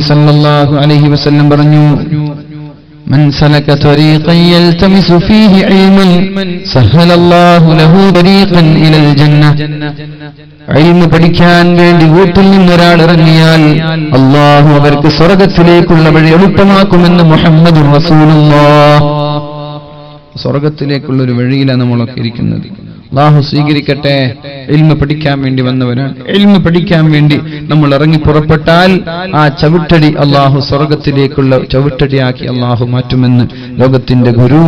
സല്ലല്ലാഹു അലൈഹി വസല്ലം പറഞ്ഞു, من سلك طريقا يلتمس فيه علما سهل الله له طريقا إلى الجنة. ഇൽമു പഠിക്കാൻ വേണ്ടി വീട്ടിൽ നിന്നൊരാൾ ഇറങ്ങിയാൽ അല്ലാഹു അവർക്ക് സ്വർഗ്ഗത്തിലേക്കുള്ള വഴി എളുപ്പമാക്കുമെന്ന് മുഹമ്മദുർ റസൂലുള്ളാഹ്. സ്വർഗ്ഗത്തിലേക്കുള്ള ഒരു വഴിയിലാണ് നമ്മളൊക്കെ ഇരിക്കുന്നത്. അല്ലാഹു സ്വീകരിക്കട്ടെ. ഇൽമു പഠിക്കാൻ വേണ്ടി വന്നവരാണ്. ഇൽമു പഠിക്കാൻ വേണ്ടി നമ്മൾ ഇറങ്ങി പുറപ്പെട്ടാൽ ആ ചവിട്ടടി അല്ലാഹു സ്വർഗ്ഗത്തിലേക്കുള്ള ചവിട്ടടിയാക്കി അല്ലാഹു മാറ്റുമെന്ന് ലോകത്തിന്റെ ഗുരു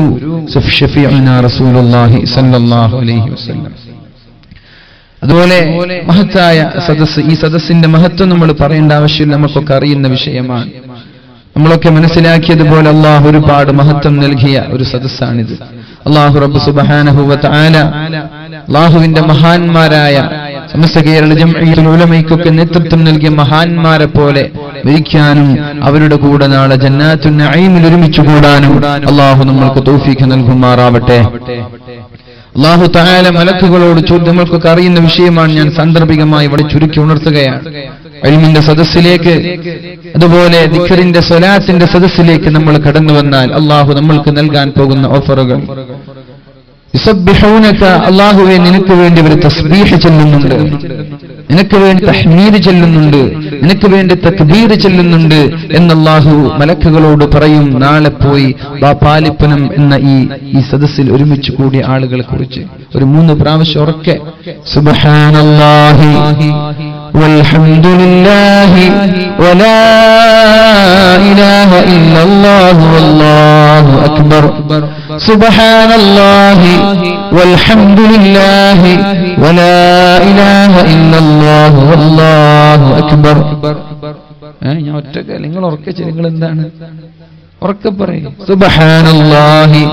ഷഫീഉനാ റസൂലുള്ളാഹി സ്വല്ലല്ലാഹു അലൈഹി വസല്ലം. അതുപോലെ മഹത്തായ സദസ്സ്, ഈ സദസ്സിന്റെ മഹത്വം നമ്മൾ പറയേണ്ട ആവശ്യമില്ല, നമുക്കൊക്കെ അറിയുന്ന വിഷയമാണ്. നമ്മളൊക്കെ മനസ്സിലാക്കിയതുപോലെ അല്ലാഹു ഒരുപാട് മഹത്വം നൽകിയ ഒരു സദസ്സാണിത്. അല്ലാഹു റബ്ബ് സുബ്ഹാനഹു വ തആല അല്ലാഹുവിന്റെ മഹാന്മാരായ സമസ്ത കേരള ജംഇയ്യത്തുൽ ഉലമയ്ക്കൊക്കെ നേതൃത്വം നൽകിയ മഹാന്മാരെ പോലെ മരിക്കാനും അവരുടെ കൂടെ നാളെ ജന്നാത്തുൻ നഈമിൽ ഒരുമിച്ച് കൂടാനും അല്ലാഹു നമ്മൾക്ക് തൗഫീഖ് നൽകുമാറാവട്ടെ. അല്ലാഹു തആല മലക്കുകളോട് നമ്മൾക്കൊക്കെ അറിയുന്ന വിഷയമാണ്, ഞാൻ സാന്ദർഭികമായി ഇവിടെ ചുരുക്കി ഉണർത്തുകയാണ്. ഇൽമിന്റെ സദസ്സിലേക്ക്, അതുപോലെ ദിക്റിന്റെ സ്വലാത്തിന്റെ സദസ്സിലേക്ക് നമ്മൾ കടന്നു വന്നാൽ അല്ലാഹു നമ്മൾക്ക് നൽകാൻ പോകുന്ന ഓഫറുകൾ, യുസബ്ബിഹൂനക, അല്ലാഹുവേ നിനക്ക് വേണ്ടി അവർ തസ്ബീഹ് ചൊല്ലുന്നുണ്ട്, നിനക്ക് വേണ്ടി തഹ്മീദ് ചൊല്ലുന്നുണ്ട്, നിനക്ക് വേണ്ടി തക്ബീർ ചൊല്ലുന്നുണ്ട് എന്ന് അല്ലാഹു മലക്കുകളോട് പറയും. നാളെ പോയി പാലിപ്പനം എന്ന ഈ സദസ്സിൽ ഒരുമിച്ച് കൂടിയ ആളുകളെ കുറിച്ച് ഒരു 3 പ്രാവശ്യം ഉറക്കെ സുബ്ഹാനല്ലാഹി വൽഹംദുലില്ലാഹി വലാ ഇലാഹ ഇല്ലല്ലാഹു വല്ലാഹു അക്ബർ, സുബ്ഹാനല്ലാഹി വൽഹംദുലില്ലാഹി വലാ ഇലാഹ ഇല്ലല്ലാഹു വല്ലാഹു അക്ബർ. ഞാൻ ഒറ്റക്ക്, നിങ്ങൾ ഉറക്കെ, നിങ്ങൾ എന്താണ് ഉറക്കെ പറയും സുബ്ഹാനല്ലാഹി.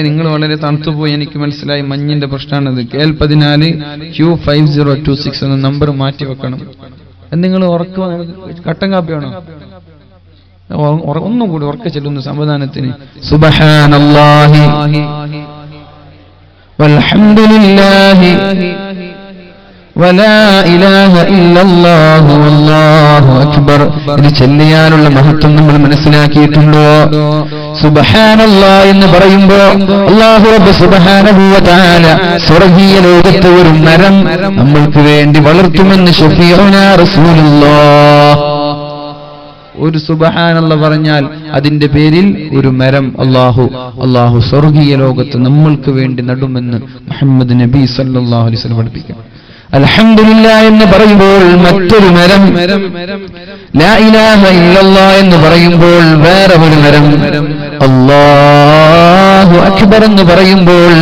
നിങ്ങൾ വളരെ തണുത്തുപോയി, എനിക്ക് മനസ്സിലായി, മഞ്ഞിന്റെ പ്രശ്നമാണത്. KL14 Q5026 എന്ന നമ്പർ മാറ്റി വെക്കണം. നിങ്ങൾ ഉറക്ക കട്ടൻ കാപ്പിയാണോ? ഒന്നും കൂടി ഉറക്കെ ചെല്ലുന്നു സമാധാനത്തിന്. സുബ്ഹാനല്ലാഹി വൽഹംദുലില്ലാഹി വലാ ഇലാഹ ഇല്ലല്ലാഹു വല്ലാഹു അക്ബർ. ഇത് ചെല്ലിയാലുള്ള മഹത്വം നമ്മൾ മനസ്സിലാക്കിയിട്ടുണ്ടോ? സുബ്ഹാനല്ലാഹ് എന്ന് പറയുമ്പോ അല്ലാഹു റബ്ബ് സുബ്ഹാനഹു വ തആല സ്വർഗ്ഗീയ ലോകത്തെ ഒരു മരം നമ്മൾക്ക് വേണ്ടി വളർത്തുമെന്ന് ഷഫീഉനാ റസൂലുള്ളാഹ്. ഒരു സുബ്ഹാനല്ലാഹ് പറഞ്ഞാൽ അതിന്റെ പേരിൽ ഒരു മരം അല്ലാഹു സ്വർഗ്ഗീയ ലോകത്ത് നമ്മൾക്ക് വേണ്ടി നടുമെന്ന് മുഹമ്മദ് നബി സല്ലല്ലാഹു അലൈഹി വസല്ലം പഠിപ്പിക്കുന്നു. അൽഹംദുലില്ലാഹ് എന്ന് പറയുമ്പോൾ മറ്റൊരു മരം, ലാ ഇലാഹ ഇല്ലല്ലാഹ് എന്ന് പറയുമ്പോൾ വേറെ ഒരു മരം, അല്ലാഹു അക്ബർ എന്ന് പറയുമ്പോൾ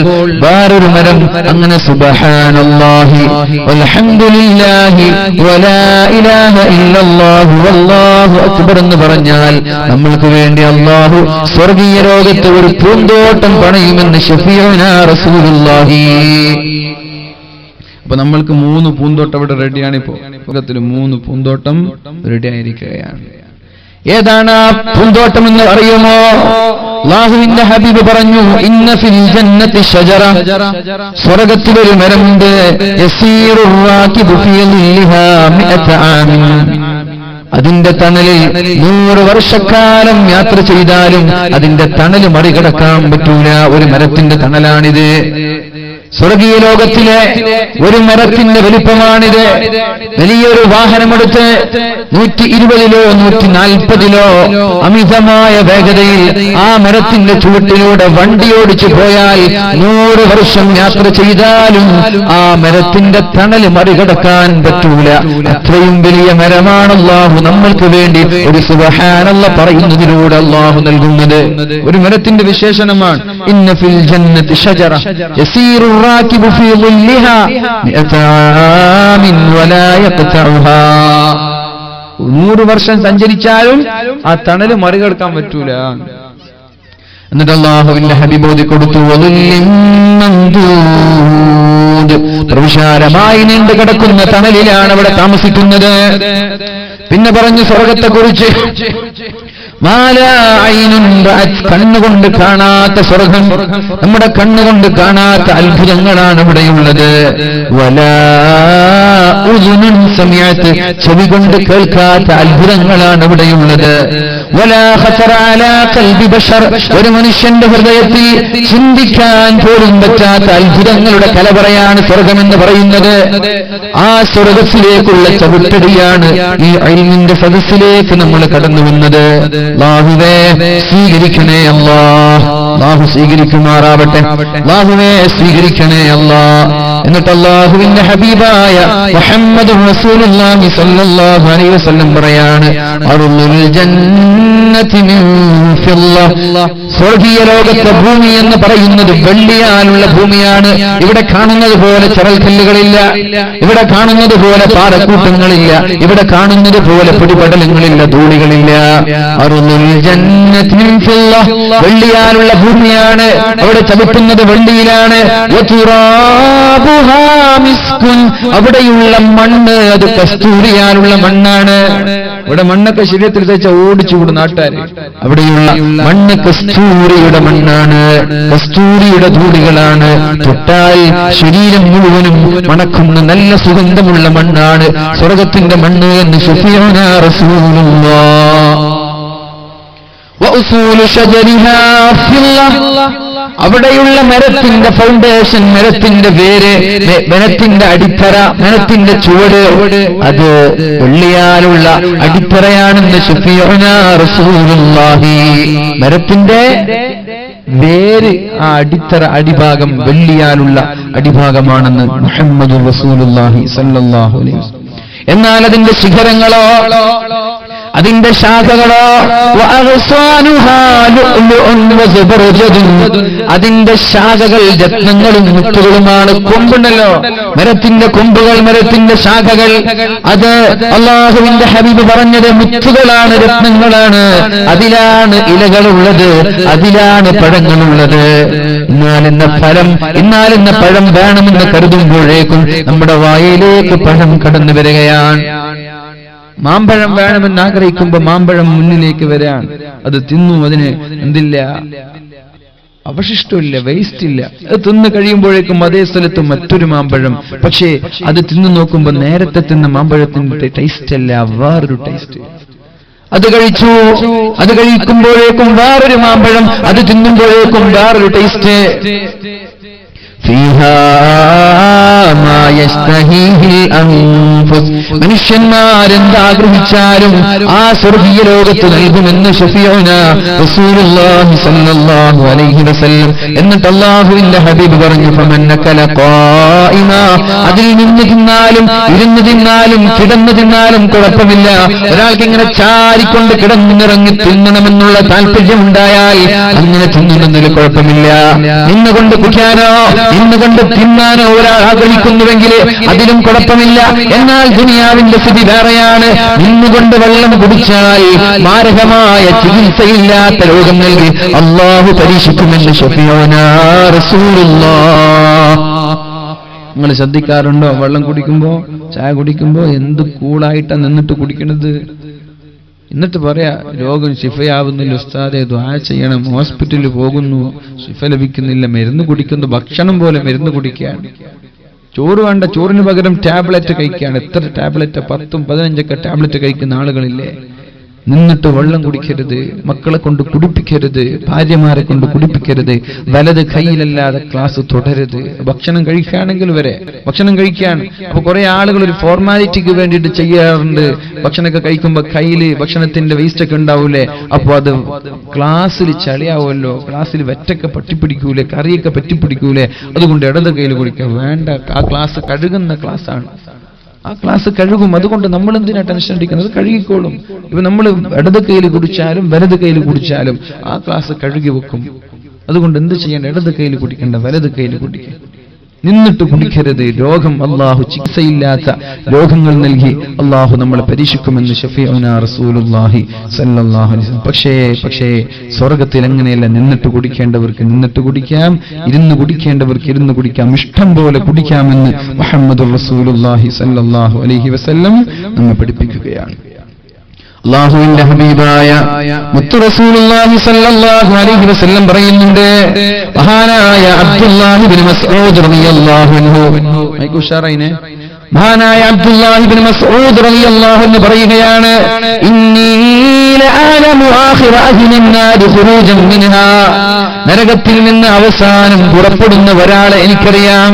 വേറൊരു മരം. അങ്ങനെ സുബ്ഹാനല്ലാഹി വൽഹംദുലില്ലാഹി വലാ ഇലാഹ ഇല്ലല്ലാഹു വല്ലാഹു അക്ബർ എന്ന് പറഞ്ഞാൽ നമ്മൾക്ക് വേണ്ടി അല്ലാഹു സ്വർഗ്ഗീയ ലോകത്ത് ഒരു പൂന്തോട്ടം പണിയുമെന്ന് ഷഫീഉനാ റസൂലുള്ളാഹി. അപ്പൊ നമ്മൾക്ക് 3 പൂന്തോട്ടം ഇവിടെ റെഡിയാണ്. ഇപ്പോ ലോകത്തിൽ 3 പൂന്തോട്ടം റെഡി ആയിരിക്കുകയാണ്. ഏതാണ് ആ പൂന്തോട്ടം എന്ന് അറിയുമോ? അല്ലാഹുവിന്റെ ഹബീബ് പറഞ്ഞു, ഇന്ന ഫിൽ ജന്നത്തി ഷജറ, സ്വർഗ്ഗത്തിലൊരു മരമുണ്ട്, യസീറു റാകിബു ഫീ ളിൽഹാ മിഅത ആമിൻ, അതിന്റെ തണലിൽ 100 വർഷക്കാലം യാത്ര ചെയ്താലും അതിന്റെ തണല് മറികടക്കാൻ പറ്റൂല. ഒരു മരത്തിന്റെ തണലാണിത്. സ്വർഗീയ ലോകത്തിലെ ഒരു മരത്തിന്റെ വലിപ്പമാണിത്. വലിയൊരു വാഹനമെടുത്ത് 120ലോ 140ലോ അമിതമായ വേഗതയിൽ ആ മരത്തിന്റെ ചുവട്ടിലൂടെ വണ്ടി ഓടിച്ചു പോയാൽ 100 വർഷം യാത്ര ചെയ്താലും ആ മരത്തിന്റെ തണല് മറികടക്കാൻ പറ്റൂല. അത്രയും വലിയ മരമാണ് അല്ലാഹു നമ്മൾക്ക് വേണ്ടി ഒരു സുബ്ഹാനല്ലാഹ് പറയുന്നതിലൂടെ അല്ലാഹു നൽകുന്നത്. ഒരു മരത്തിന്റെ വിശേഷണമാണ് ഇന്ന ഫിൽ ജന്നത്തി ഷജറ യസീറു റാകിബു ഫീ ളിൽഹാ മിഅത ആമിൻ വലാ യഖ്തഉഹാ. 100 വർഷം സഞ്ചരിച്ചാലും ആ തണല് മറികടക്കാൻ പറ്റൂല. എന്നിട്ട് അല്ലാഹുവിന്റെ ഹബീബ് ഓതി കൊടുത്തു, പ്രവിശാലമായി നീണ്ടു കിടക്കുന്ന തണലിലാണ് അവിടെ താമസിക്കുന്നത്. പിന്നെ പറഞ്ഞു സ്വർഗത്തെ കുറിച്ച്, കണ്ണുകൊണ്ട് കാണാത്ത സ്വർഗം, നമ്മുടെ കണ്ണുകൊണ്ട് കാണാത്ത അത്ഭുതങ്ങളാണ് ഇവിടെയുള്ളത്. ചെവി കൊണ്ട് കേൾക്കാത്ത അത്ഭുതങ്ങളാണ് ഇവിടെയുള്ളത്. ഒരു മനുഷ്യന്റെ ഹൃദയത്തിൽ ചിന്തിക്കാൻ പോലും പറ്റാത്ത അത്ഭുതങ്ങളുടെ കലവറയാണ് സ്വർഗമെന്ന് പറയുന്നത്. ആ സ്വർഗത്തിലേക്കുള്ള ചവിട്ടടിയാണ് ഈ ഇൽമിന്റെ സദസ്സിലേക്ക് നമ്മൾ കടന്നു വന്നത്. അല്ലാഹുവേ സ്വീകരിക്കണേ അല്ലാഹ്, അല്ലാഹു സ്വീകരിക്കുമാറാവട്ടെ. അല്ലാഹുവേ സ്വീകരിക്കണേ അല്ലാഹ്. എന്നിട്ട് അല്ലാഹുവിന്റെ ഹബീബായ മുഹമ്മദുർ റസൂലുള്ളാഹി സ്വല്ലല്ലാഹു അലൈഹി വസല്ലം പറയാണ്, അർളുൽ ജന്നതി മിൻ ഫില്ല. സ്വർഗീയ ലോകത്തെ ഭൂമി എന്ന് പറയുന്നത് വെള്ളിയാലുള്ള ഭൂമിയാണ്. ഇവിടെ കാണുന്നത് പോലെ ചരൽക്കല്ലുകളില്ല, ഇവിടെ കാണുന്നത് പോലെ പാറക്കൂട്ടങ്ങളില്ല, ഇവിടെ കാണുന്നത് പോലെ പിടിപടലങ്ങളില്ല, ധൂളികളില്ല. അർളുൽ ജന്നതി മിൻ ഫില്ല, വെള്ളിയാലുള്ള ഭൂമിയാണ്. അവിടെ ചവിട്ടുന്നത് വെള്ളിയിലാണ്. വതുറാബുഹാ മിസ്കുൻ, അവിടെയുള്ള മണ്ണ് അത് കസ്തൂരിയാലുള്ള മണ്ണാണ്. ഇവിടെ മണ്ണൊക്കെ ശരീരത്തിൽ തേച്ച ഓടിച്ചുകൂടും നാട്ടുകാര്. അവിടെയുള്ള മണ്ണ് കസ്തൂരിയുടെ മണ്ണാണ്, കസ്തൂരിയുടെ ധൂളികളാണ്. തൊട്ടാൽ ശരീരം മുഴുവനും മണക്കുന്ന നല്ല സുഗന്ധമുള്ള മണ്ണാണ് സ്വർഗത്തിന്റെ മണ്ണ് എന്ന് സുഫിയാന റസൂലുള്ളാഹ്. വഉസൂലു ശജരിഹാ ഫില്ല, അവിടെയുള്ള മരത്തിന്റെ ഫൗണ്ടേഷൻ, മരത്തിന്റെ വേര്, മരത്തിന്റെ അടിത്തറ, മരത്തിന്റെ ചുവട് അത് വെള്ളിയാലുള്ള അടിത്തറയാണെന്ന് ശഫീഉനാ റസൂലുള്ളാഹി. മരത്തിന്റെ വേര്, ആ അടിത്തറ, അടിഭാഗം വെള്ളിയാലുള്ള അടിഭാഗമാണെന്ന് മുഹമ്മദുർ റസൂലുള്ളാഹി സ്വല്ലല്ലാഹു അലൈഹി വസല്ലം. എന്നാൽ അതിന്റെ ശിഖരങ്ങളോ, അതിന്റെ ശാഖകളോ, അതിന്റെ ശാഖകൾ രത്നങ്ങളും മുത്തുകളുമാണ്. കൊമ്പുണ്ടല്ലോ, മരത്തിന്റെ കൊമ്പുകൾ, മരത്തിന്റെ ശാഖകൾ, അത് അല്ലാഹുവിന്റെ ഹബീബ് പറഞ്ഞത് മുത്തുകളാണ്, രത്നങ്ങളാണ്. അതിലാണ് ഇലകളുള്ളത്, അതിലാണ് പഴങ്ങളുള്ളത്. ഇന്നാലെന്ന പഴം വേണമെന്ന് കരുതുമ്പോഴേക്കും നമ്മുടെ വായയിലേക്ക് പഴം കടന്നു വരികയാണ്. മാമ്പഴം വേണമെന്ന് ആഗ്രഹിക്കുമ്പോ മാമ്പഴം മുന്നിലേക്ക് വരാൻ, അത് തിന്നു, അതിന് എന്തില്ല, അവശിഷ്ടമില്ല, വേസ്റ്റ് ഇല്ല. അത് തിന്നു കഴിയുമ്പോഴേക്കും അതേ സ്ഥലത്ത് മറ്റൊരു മാമ്പഴം. പക്ഷേ അത് തിന്നു നോക്കുമ്പോ നേരത്തെ തിന്ന മാമ്പഴത്തിന്റെ ടേസ്റ്റ് അല്ല, വേറൊരു ടേസ്റ്റ്. അത് കഴിച്ചു, അത് കഴിക്കുമ്പോഴേക്കും വേറൊരു മാമ്പഴം, അത് തിന്നുമ്പോഴേക്കും വേറൊരു ടേസ്റ്റ്. മനുഷ്യന്മാരെന്താഗ്രഹിച്ചാലും ആ സ്വർഗീയ ലോകത്ത് നൽകുമെന്ന് ശഫീഉനാ റസൂലുള്ളാഹി സ്വല്ലല്ലാഹു അലൈഹി വസല്ലം. എന്നിട്ട് അല്ലാഹുവിന്റെ ഹബീബ് പറഞ്ഞു, ഫമന്നകല ഖായിമ, അതിൽ നിന്ന് തിന്നാലും ഇരുന്ന് തിന്നാലും കിടന്നു തിന്നാലും കുഴപ്പമില്ല. ഒരാൾക്ക് ഇങ്ങനെ ചാരിക്കൊണ്ട് കിടന്നിറങ്ങി തിന്നണമെന്നുള്ള താല്പര്യമുണ്ടായാൽ അങ്ങനെ തിന്നണമെന്നതിൽ കുഴപ്പമില്ല. നിന്നുകൊണ്ട് കുടിക്കാനോ നിന്നുകൊണ്ട് തിന്നാനോ ഒരാൾ ആഗ്രഹിക്കുന്നുവെങ്കിൽ അതിലും കുഴപ്പമില്ല. എന്നാൽ ദുനിയാവിന്റെ സ്ഥിതി വേറെയാണ്. നിന്നുകൊണ്ട് വെള്ളം കുടിച്ചാൽ മാരകമായ ചികിത്സയില്ലാത്ത രോഗം നൽകി അല്ലാഹു പരീക്ഷിക്കുമെന്ന് ശഫീഉനാ റസൂലുള്ളാഹ്. നിങ്ങൾ ശ്രദ്ധിക്കാറുണ്ടോ? വെള്ളം കുടിക്കുമ്പോ, ചായ കുടിക്കുമ്പോ എന്ത് കൂളായിട്ടാ നിന്നിട്ട് കുടിക്കണത്. എന്നിട്ട് പറയാ, രോഗം ശിഫയാവുന്നില്ല ഉസ്താദെ, ദുആ ചെയ്യണം. ഹോസ്പിറ്റലിൽ പോകുന്നു, ശിഫ ലഭിക്കുന്നില്ല, മരുന്ന് കുടിക്കുന്നു, ഭക്ഷണം പോലെ മരുന്ന് കുടിക്കുകയാണ്. ചോറ് വേണ്ട, ചോറിന് പകരം ടാബ്ലറ്റ് കഴിക്കുകയാണ്. എത്ര ടാബ്ലറ്റ്, 10ഉം 15ഒക്കെ ടാബ്ലറ്റ് കഴിക്കുന്ന ആളുകളില്ലേ. നിന്നിട്ട് വെള്ളം കുടിക്കരുത്, മക്കളെ കൊണ്ട് കുടിപ്പിക്കരുത്, ഭാര്യമാരെ കൊണ്ട് കുടിപ്പിക്കരുത്, വലത് കയ്യിലല്ലാതെ ക്ലാസ് തുടരുത്. ഭക്ഷണം കഴിക്കുകയാണെങ്കിൽ വരെ ഭക്ഷണം കഴിക്കാൻ. അപ്പൊ കുറെ ആളുകൾ ഒരു ഫോർമാലിറ്റിക്ക് വേണ്ടിയിട്ട് ചെയ്യാറുണ്ട്. ഭക്ഷണമൊക്കെ കഴിക്കുമ്പോ കയ്യില് ഭക്ഷണത്തിന്റെ വേസ്റ്റ് ഒക്കെ ഉണ്ടാവൂലേ, അപ്പൊ അത് ക്ലാസ്സിൽ ചളിയാവുമല്ലോ, ക്ലാസ്സിൽ വെറ്റൊക്കെ പറ്റിപ്പിടിക്കൂലേ, കറിയൊക്കെ പറ്റിപ്പിടിക്കൂലേ, അതുകൊണ്ട് ഇടത് കയ്യിൽ കുടിക്കുക. വേണ്ട, ആ ക്ലാസ് കഴുകുന്ന ക്ലാസ്സാണ്, ആ ക്ലാസ് കഴുകും. അതുകൊണ്ട് നമ്മൾ എന്തിനാ ടെൻഷൻ അടിക്കുന്നത്? കഴുകിക്കോളും. ഇപ്പൊ നമ്മൾ ഇടത് കയ്യിൽ കുടിച്ചാലും വലത് കയ്യിൽ കുടിച്ചാലും ആ ക്ലാസ് കഴുകി വെക്കും. അതുകൊണ്ട് എന്ത് ചെയ്യണ്ട? ഇടത് കയ്യിൽ കുടിക്കണ്ട, വലത് കയ്യിൽ കുടിക്കുക. നിന്നിട്ട് കുടിക്കരുത്. രോഗം അല്ലാഹു ചികിത്സയില്ലാത്ത രോഗങ്ങൾ നൽകി അല്ലാഹു നമ്മളെ പരീക്ഷിക്കുമെന്ന് ശഫീഉനാ റസൂലുള്ളാഹി സ്വല്ലല്ലാഹു അലൈഹി വസല്ലം. പക്ഷേ സ്വർഗ്ഗത്തിൽ അങ്ങനെയല്ല. നിന്നിട്ട് കുടിക്കേണ്ടവർക്ക് നിന്നിട്ട് കുടിക്കാം, ഇരുന്ന് കുടിക്കേണ്ടവർക്ക് ഇരുന്ന് കുടിക്കാം, ഇഷ്ടം പോലെ കുടിക്കാമെന്ന് മുഹമ്മദുർ റസൂലുള്ളാഹി സ്വല്ലല്ലാഹു അലൈഹി വസല്ലം നമ്മെ പഠിപ്പിക്കുകയാണ്. അല്ലാഹുവിന്റെ ഹബീബായ മുത്തു റസൂലുള്ളാഹി സ്വല്ലല്ലാഹു അലൈഹി വസല്ലം പറയുന്നുണ്ട്, മഹാനായ അബ്ദുല്ലാഹി ഇബ്നു മസ്ഊദ് റളിയല്ലാഹു അൻഹു, മഹാനായ അബ്ദുല്ലാഹി ഇബ്നു മസ്ഊദ് റളിയല്ലാഹു അൻഹു പറയുകയാണ്, ഇന്നി ലഅലമു ആഖിറ അഹ്ലിൻ നാരി ഖുറൂജൻ മിൻഹാ, നരകത്തിൽ നിന്ന് അവസാനം പുറപ്പെടുന്ന ഒരാളെ എനിക്കറിയാം.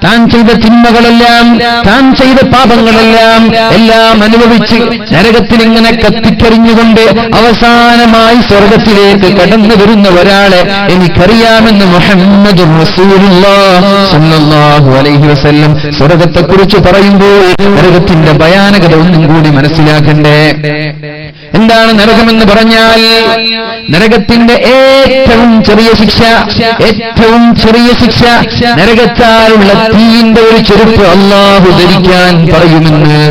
താൻ ചെയ്ത തിന്മകളെല്ലാം, താൻ ചെയ്ത പാപങ്ങളെല്ലാം എല്ലാം അനുഭവിച്ച് നരകത്തിൽ ഇങ്ങനെ കത്തിക്കരിഞ്ഞുകൊണ്ട് അവസാനമായി സ്വർഗത്തിലേക്ക് കടന്നു വരുന്ന ഒരാളെ എനിക്കറിയാമെന്ന് മുഹമ്മദുർ റസൂലുള്ളാഹി സ്വല്ലല്ലാഹു അലൈഹി വസല്ലം സ്വർഗത്തെക്കുറിച്ച് പറയുമ്പോൾ നരകത്തിന്റെ ഭയാനകത ഒന്നും കൂടി മനസ്സിലാക്കണ്ടേ. എന്താണ് നരകമെന്ന് പറഞ്ഞാൽ? നരകത്തിന്റെ ഏറ്റവും ചെറിയ ശിക്ഷ, ഏറ്റവും ചെറിയ ശിക്ഷ നരകത്താലുള്ള തീയിന്റെ ഒരു ചെരുപ്പ് അല്ലാഹു ധരിക്കാൻ പറയുമെന്ന്.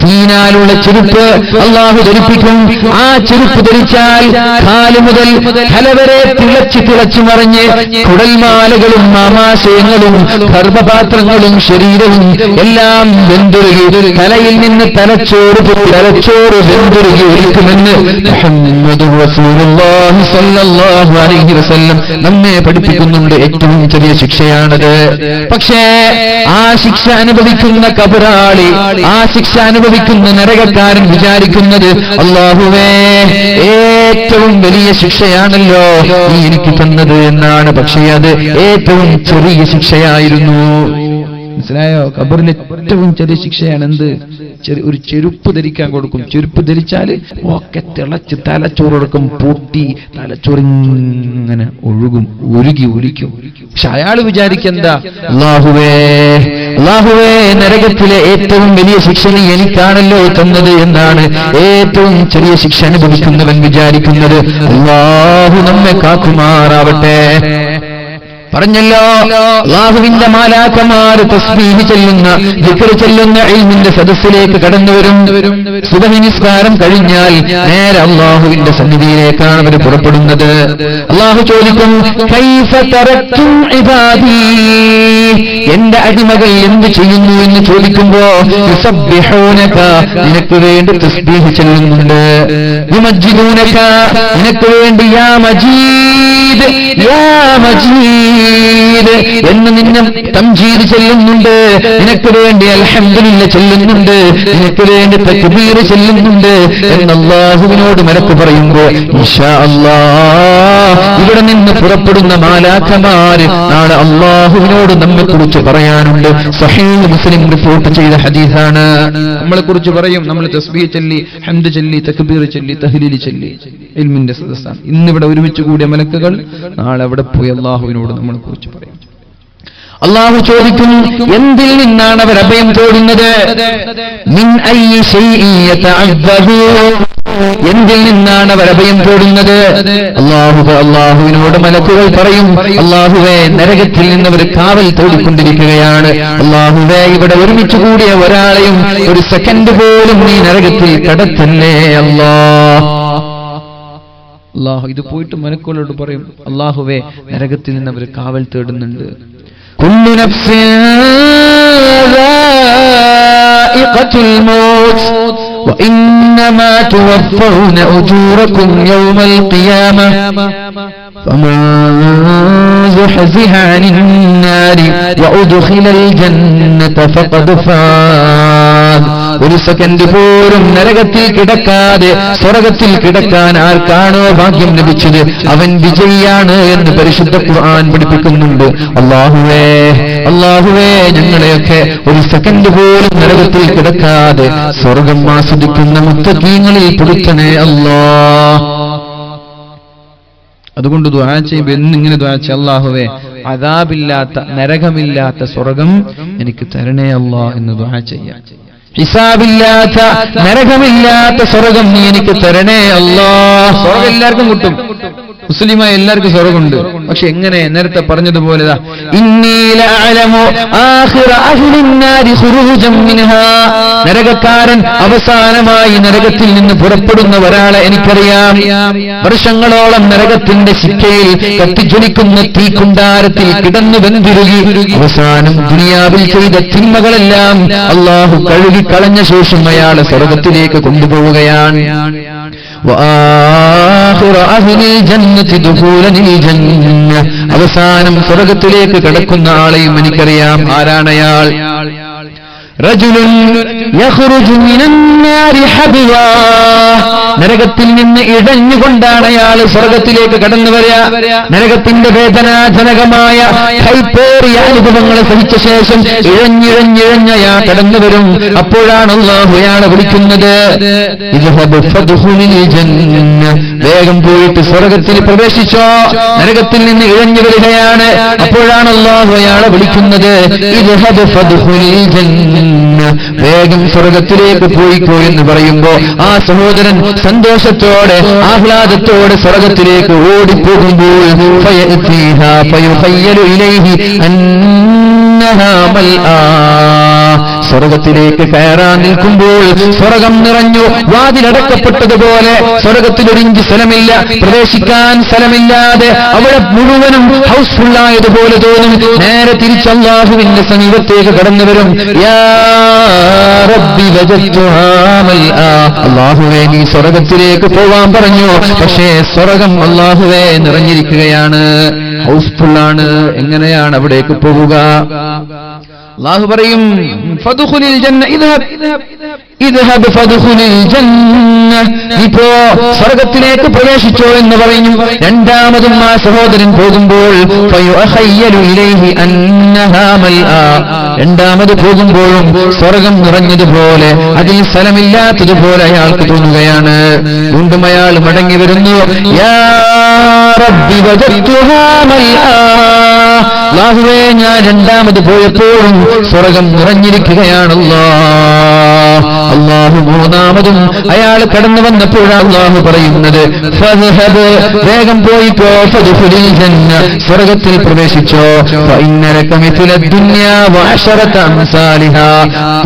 തീനാലുള്ള ചെരുപ്പ് അല്ലാഹു ധരിപ്പിക്കും. ആ ചെരുപ്പ് ധരിച്ചാൽ കാല് മുതൽ തല വരെ തിളച്ചു മറിഞ്ഞ് കുടൽമാലകളും ആമാശയങ്ങളും ഗർഭപാത്രങ്ങളും ശരീരവും എല്ലാം വെന്തുരുകി, തലയിൽ നിന്ന് തലച്ചോറ് വെന്തുരുകി ഒലിക്കുമെന്ന് മുഹമ്മദുർ റസൂലുള്ളാഹി സ്വല്ലല്ലാഹു അലൈഹി വസല്ലം നമ്മെ പഠിപ്പിക്കുന്നുണ്ട്. ഏറ്റവും ചെറിയ ശിക്ഷയാണത്. പക്ഷേ ആ ശിക്ഷ അനുഭവിക്കുന്ന കബറാളി, ആ ശിക്ഷ അനുഭവിക്കുന്ന നരകക്കാരൻ വിചാരിക്കുന്നത്, അല്ലാഹുവേ ഏറ്റവും വലിയ ശിക്ഷയാണല്ലോ നീ എനിക്ക് തന്നത് എന്നാണ്. പക്ഷേ അത് ഏറ്റവും ചെറിയ ശിക്ഷയായിരുന്നു. മനസ്സിലായോ? ഖബറിലെ ഏറ്റവും ചെറിയ ശിക്ഷയാണ് എന്ത്? ഒരു ചെരുപ്പ് ധരിക്കാൻ കൊടുക്കും. ചെരുപ്പ് ധരിച്ചാൽ ഒക്കെ തിളച്ച് തലച്ചോറടക്കം പൊട്ടി തലച്ചോറിങ്ങനെ ഉരുകി ഒലിക്കും. പക്ഷെ അയാൾ വിചാരിക്കെന്താ, അല്ലാഹുവേ നരകത്തിലെ ഏറ്റവും വലിയ ശിക്ഷ നീ എനിക്കാണല്ലോ തന്നത് എന്നാണ് ഏറ്റവും ചെറിയ ശിക്ഷ അനുഭവിക്കുന്നവൻ വിചാരിക്കുന്നത്. അല്ലാഹു നമ്മെ കാക്കുമാറാവട്ടെ. പറഞ്ഞല്ലോ, അല്ലാഹുവിന്റെ മാലാഖമാർ തസ്ബീഹ് ചെല്ലുന്ന, ദിക്ർ ചെല്ലുന്ന ഇൽമിന്റെ സദസ്സിലേക്ക് കടന്നുവരും. സുബ്ഹി നിസ്കാരം കഴിഞ്ഞാൽ നേരെ അല്ലാഹുവിന്റെ സന്നിധിയിലേക്കാണ് അവർ പുറപ്പെടുന്നത്. അല്ലാഹു ചോദിക്കും, കൈഫ തറക്തും ഇബാദി, എന്റെ അടിമകൾ എന്ത് ചെയ്യുന്നു എന്ന് ചോദിക്കുമ്പോ, യുസബ്ബിഹൂനക, നിനക്ക് വേണ്ടി തസ്ബീഹ് ചെല്ലുന്നുണ്ട്. യുമജ്ജിദൂനക, നിനക്ക് വേണ്ടി യാ മജീദ് യാ മജീദ് എന്ന് നിന്നെ തംജീദ് ചെല്ലുന്നുണ്ട്. നിനക്ക് വേണ്ടി അൽഹംദുലില്ലാ ചെല്ലുന്നുണ്ട്. നിനക്ക് വേണ്ടി തക്ബീർ ചെല്ലുന്നുണ്ട് എന്ന് അല്ലാഹുവിനോട് മലക്ക് പറയുമ്പോൾ, ഇൻഷാ അല്ലാഹ് ഇവിടെ നിന്ന് പുറപ്പെടുന്ന മാലാഖമാര് നാളെ അല്ലാഹുവിനോട് നമ്മെ കുറിച്ച് പറയാനുണ്ട്. സഹീഹ് മുസ്ലിം റിപ്പോർട്ട് ചെയ്ത ഹദീസാണ്. നമ്മളെ കുറിച്ച് പറയും, നമ്മൾ തസ്ബീഹ് ചൊല്ലി, ഹംദ് ചൊല്ലി, തക്ബീർ ചൊല്ലി, തഹ്ലീൽ ചൊല്ലി, ഇൽമിന്റെ സദസ്സാണ്. ഇന്നിവിടെ ഒരുമിച്ച് കൂടിയ മലക്കുകൾ നാളെ അവിടെ പോയി അല്ലാഹുവിനോട് നമ്മളെ കുറിച്ച് പറയും. അല്ലാഹു ചോദിക്കും, എന്തിൽ നിന്നാണ് അവർ അഭയം തേടുന്നത്? മിൻ അയ്യി ശൈഇൻ യതഅബ്ബഹു, എന്തിൽ നിന്നാണ് അവർ അഭയം തേടുന്നത്? അല്ലാഹുവിനോട് മലക്കുകൾ പറയും, അല്ലാഹുവേ നരകത്തിൽ നിന്ന് അവർ കാവൽ തേടിക്കൊണ്ടിരിക്കുകയാണ്. അല്ലാഹുവേ ഇവിടെ ഒരുമിച്ച് കൂടിയ ഒരാളെയും ഒരു സെക്കൻഡ് പോലും നീ നരകത്തിൽ കടത്തല്ലേ അല്ലാഹ്. ഇത് പോയിട്ട് മലക്കുകളോട് പറയും, അല്ലാഹുവേ നരകത്തിൽ നിന്ന് അവർ കാവൽ തേടുന്നുണ്ട്. കുല്ലു നഫ്സിൻ ദാഇഖത്തുൽ മൗത്ത് വഇന്നമാ തുവഫൗന ഉജൂറകും യൗമൽ ഖിയാമ ഫമൻ സുഹ്സിഹ അനിൻ നാരി വഉദ്ഖിലൽ ജന്നത ഫഖദ് ഫാസ്. ഒരു സെക്കൻഡ് പോലും നരകത്തിൽ കിടക്കാതെ സ്വർഗത്തിൽ കിടക്കാൻ ആർക്കാണോ ഭാഗ്യം ലഭിച്ചത് അവൻ വിജയിയാണ് എന്ന് പരിശുദ്ധ ഖുർആൻ പഠിപ്പിക്കുന്നുണ്ട്. അല്ലാഹുവേ ഞങ്ങളെയൊക്കെ ഒരു സെക്കൻഡ് പോലും നരകത്തിൽ കിടക്കാതെ സ്വർഗം ആസ്വദിക്കുന്ന മുത്തഖീങ്ങളിൽ പെടുത്തണേ അല്ലാഹ്. അതുകൊണ്ട് ദുആ ചെയ്യുമ്പോൾ എന്നിങ്ങനെ ദുആ ചെയ്യ, അല്ലാഹുവേ അദാബില്ലാത്ത നരകമില്ലാത്ത സ്വർഗം എനിക്ക് തരണേ അല്ലാഹ് എന്ന് ദുആ ചെയ്യാം. ഹിസാബില്ലാത്ത നരകമില്ലാത്ത സ്വർഗം നീ എനിക്ക് തരണേ അല്ലാഹ്. സ്വർഗം എല്ലാവർക്കും കിട്ടും. മുസ്ലിമായ എല്ലാവർക്കും സ്വർഗമുണ്ട്. പക്ഷെ എങ്ങനെ? നേരത്തെ പറഞ്ഞതുപോലെ നരകക്കാരൻ അവസാനമായി നരകത്തിൽ നിന്ന് പുറപ്പെടുന്ന ഒരാളെ എനിക്കറിയാം. വർഷങ്ങളോളം നരകത്തിന്റെ ശിക്ഷയിൽ കത്തിജ്വലിക്കുന്ന തീക്കുണ്ടാരത്തിൽ കിടന്നു വെന്തിരുകി അവസാനം ദുനിയാവിൽ ചെയ്ത തിന്മകളെല്ലാം അള്ളാഹു കഴുകി കളഞ്ഞ ശേഷം അയാളെ സ്വർഗത്തിലേക്ക് കൊണ്ടുപോവുകയാണ്. അവസാനം സ്വർഗത്തിലേക്ക് കടക്കുന്ന ആളെയും എനിക്കറിയാം. ആരാണയാൾ? നരകത്തിൽ നിന്ന് ഇഴഞ്ഞുകൊണ്ടാണ് അയാൾ സ്വർഗത്തിലേക്ക് കടന്നു വരിക. നരകത്തിന്റെ വേദനാജനകമായ കൈപ്പേറിയ അനുഭവങ്ങളെ സഹിച്ച ശേഷം ഇഴഞ്ഞിഴഞ്ഞിഴഞ്ഞയാ കടന്നു വരും. അപ്പോഴാണ് അല്ലാഹു അയാളെ വിളിക്കുന്നത്, വേഗം പോയിട്ട് സ്വർഗത്തിൽ പ്രവേശിച്ചോ. നരകത്തിൽ നിന്ന് ഇഴഞ്ഞു വരികയാണ്. അപ്പോഴാണ് അല്ലാഹു അയാളെ വിളിക്കുന്നത്, വേഗം സ്വർഗത്തിലേക്ക് പോയിക്കോ എന്ന് പറയുമ്പോ ആ സഹോദരൻ സന്തോഷത്തോടെ ആഹ്ലാദത്തോടെ സ്വർഗത്തിലേക്ക് ഓടിപ്പോകുമ്പോൾ സ്വർഗത്തിലേക്ക് കയറാൻ നിൽക്കുമ്പോൾ സ്വർഗം നിറഞ്ഞു, വാതിലടക്കപ്പെട്ടതുപോലെ. സ്വർഗത്തിലൊരിഞ്ച് സ്ഥലമില്ല, പ്രവേശിക്കാൻ സ്ഥലമില്ലാതെ അവിടെ മുഴുവനും ഹൗസ്ഫുള്ളായതുപോലെ തോന്നും. നേരെ തിരിച്ച് അല്ലാഹുവിന്റെ സമീപത്തേക്ക് കടന്നു വരും. അല്ലാഹുവേ, നീ സ്വർഗത്തിലേക്ക് പോവാൻ പറഞ്ഞു. പക്ഷേ സ്വർഗം അല്ലാഹുവേ നിറഞ്ഞിരിക്കുകയാണ്, ഹൗസ്ഫുള്ളാണ്. എങ്ങനെയാണ് അവിടേക്ക് പോവുക? അല്ലാഹു പറയും, ഫദ്ഖുലിൽ ജന്ന, ഇദ്ഹബ് ഫദ്ഖുലിൽ ജന്ന, ഇപ്പോ സ്വർഗത്തിലേക്ക് പ്രവേശിച്ചോ എന്ന് പറഞ്ഞു. രണ്ടാമതും ആ സഹോദരൻ പോകുമ്പോൾ ഫയുഖയ്യലു ഇലൈഹി അന്നഹാ മൽആ, രണ്ടാമത് പോകുമ്പോഴും സ്വർഗം നിറഞ്ഞതുപോലെ അതിൽ സ്ഥലമില്ലാത്തതുപോലെ അയാൾക്ക് തോന്നുകയാണ്. വീണ്ടും അയാൾ മടങ്ങി വരുന്നു. യാ റബ്ബി വജദ്തുഹാ മൽആ, അല്ലാഹുവേ, ഞാൻ രണ്ടാമത് പോയപ്പോഴും സ്വർഗം നിറഞ്ഞിരിക്കുകയാണല്ലോ. അല്ലാഹു മൂന്നാമതും അയാൾ കടന്നു വന്നപ്പോഴാണ് അല്ലാഹു പറയുന്നത്, ഫദ്ഹബ്, വേഗം പോയിക്കോ, ഫദ്ഖുലിൽ ജന്ന, സ്വർഗത്തിൽ പ്രവേശിച്ചോ. ഫഇന്നലക മിത്ല ദുനിയാ വഅശറത അംസാലിഹാ,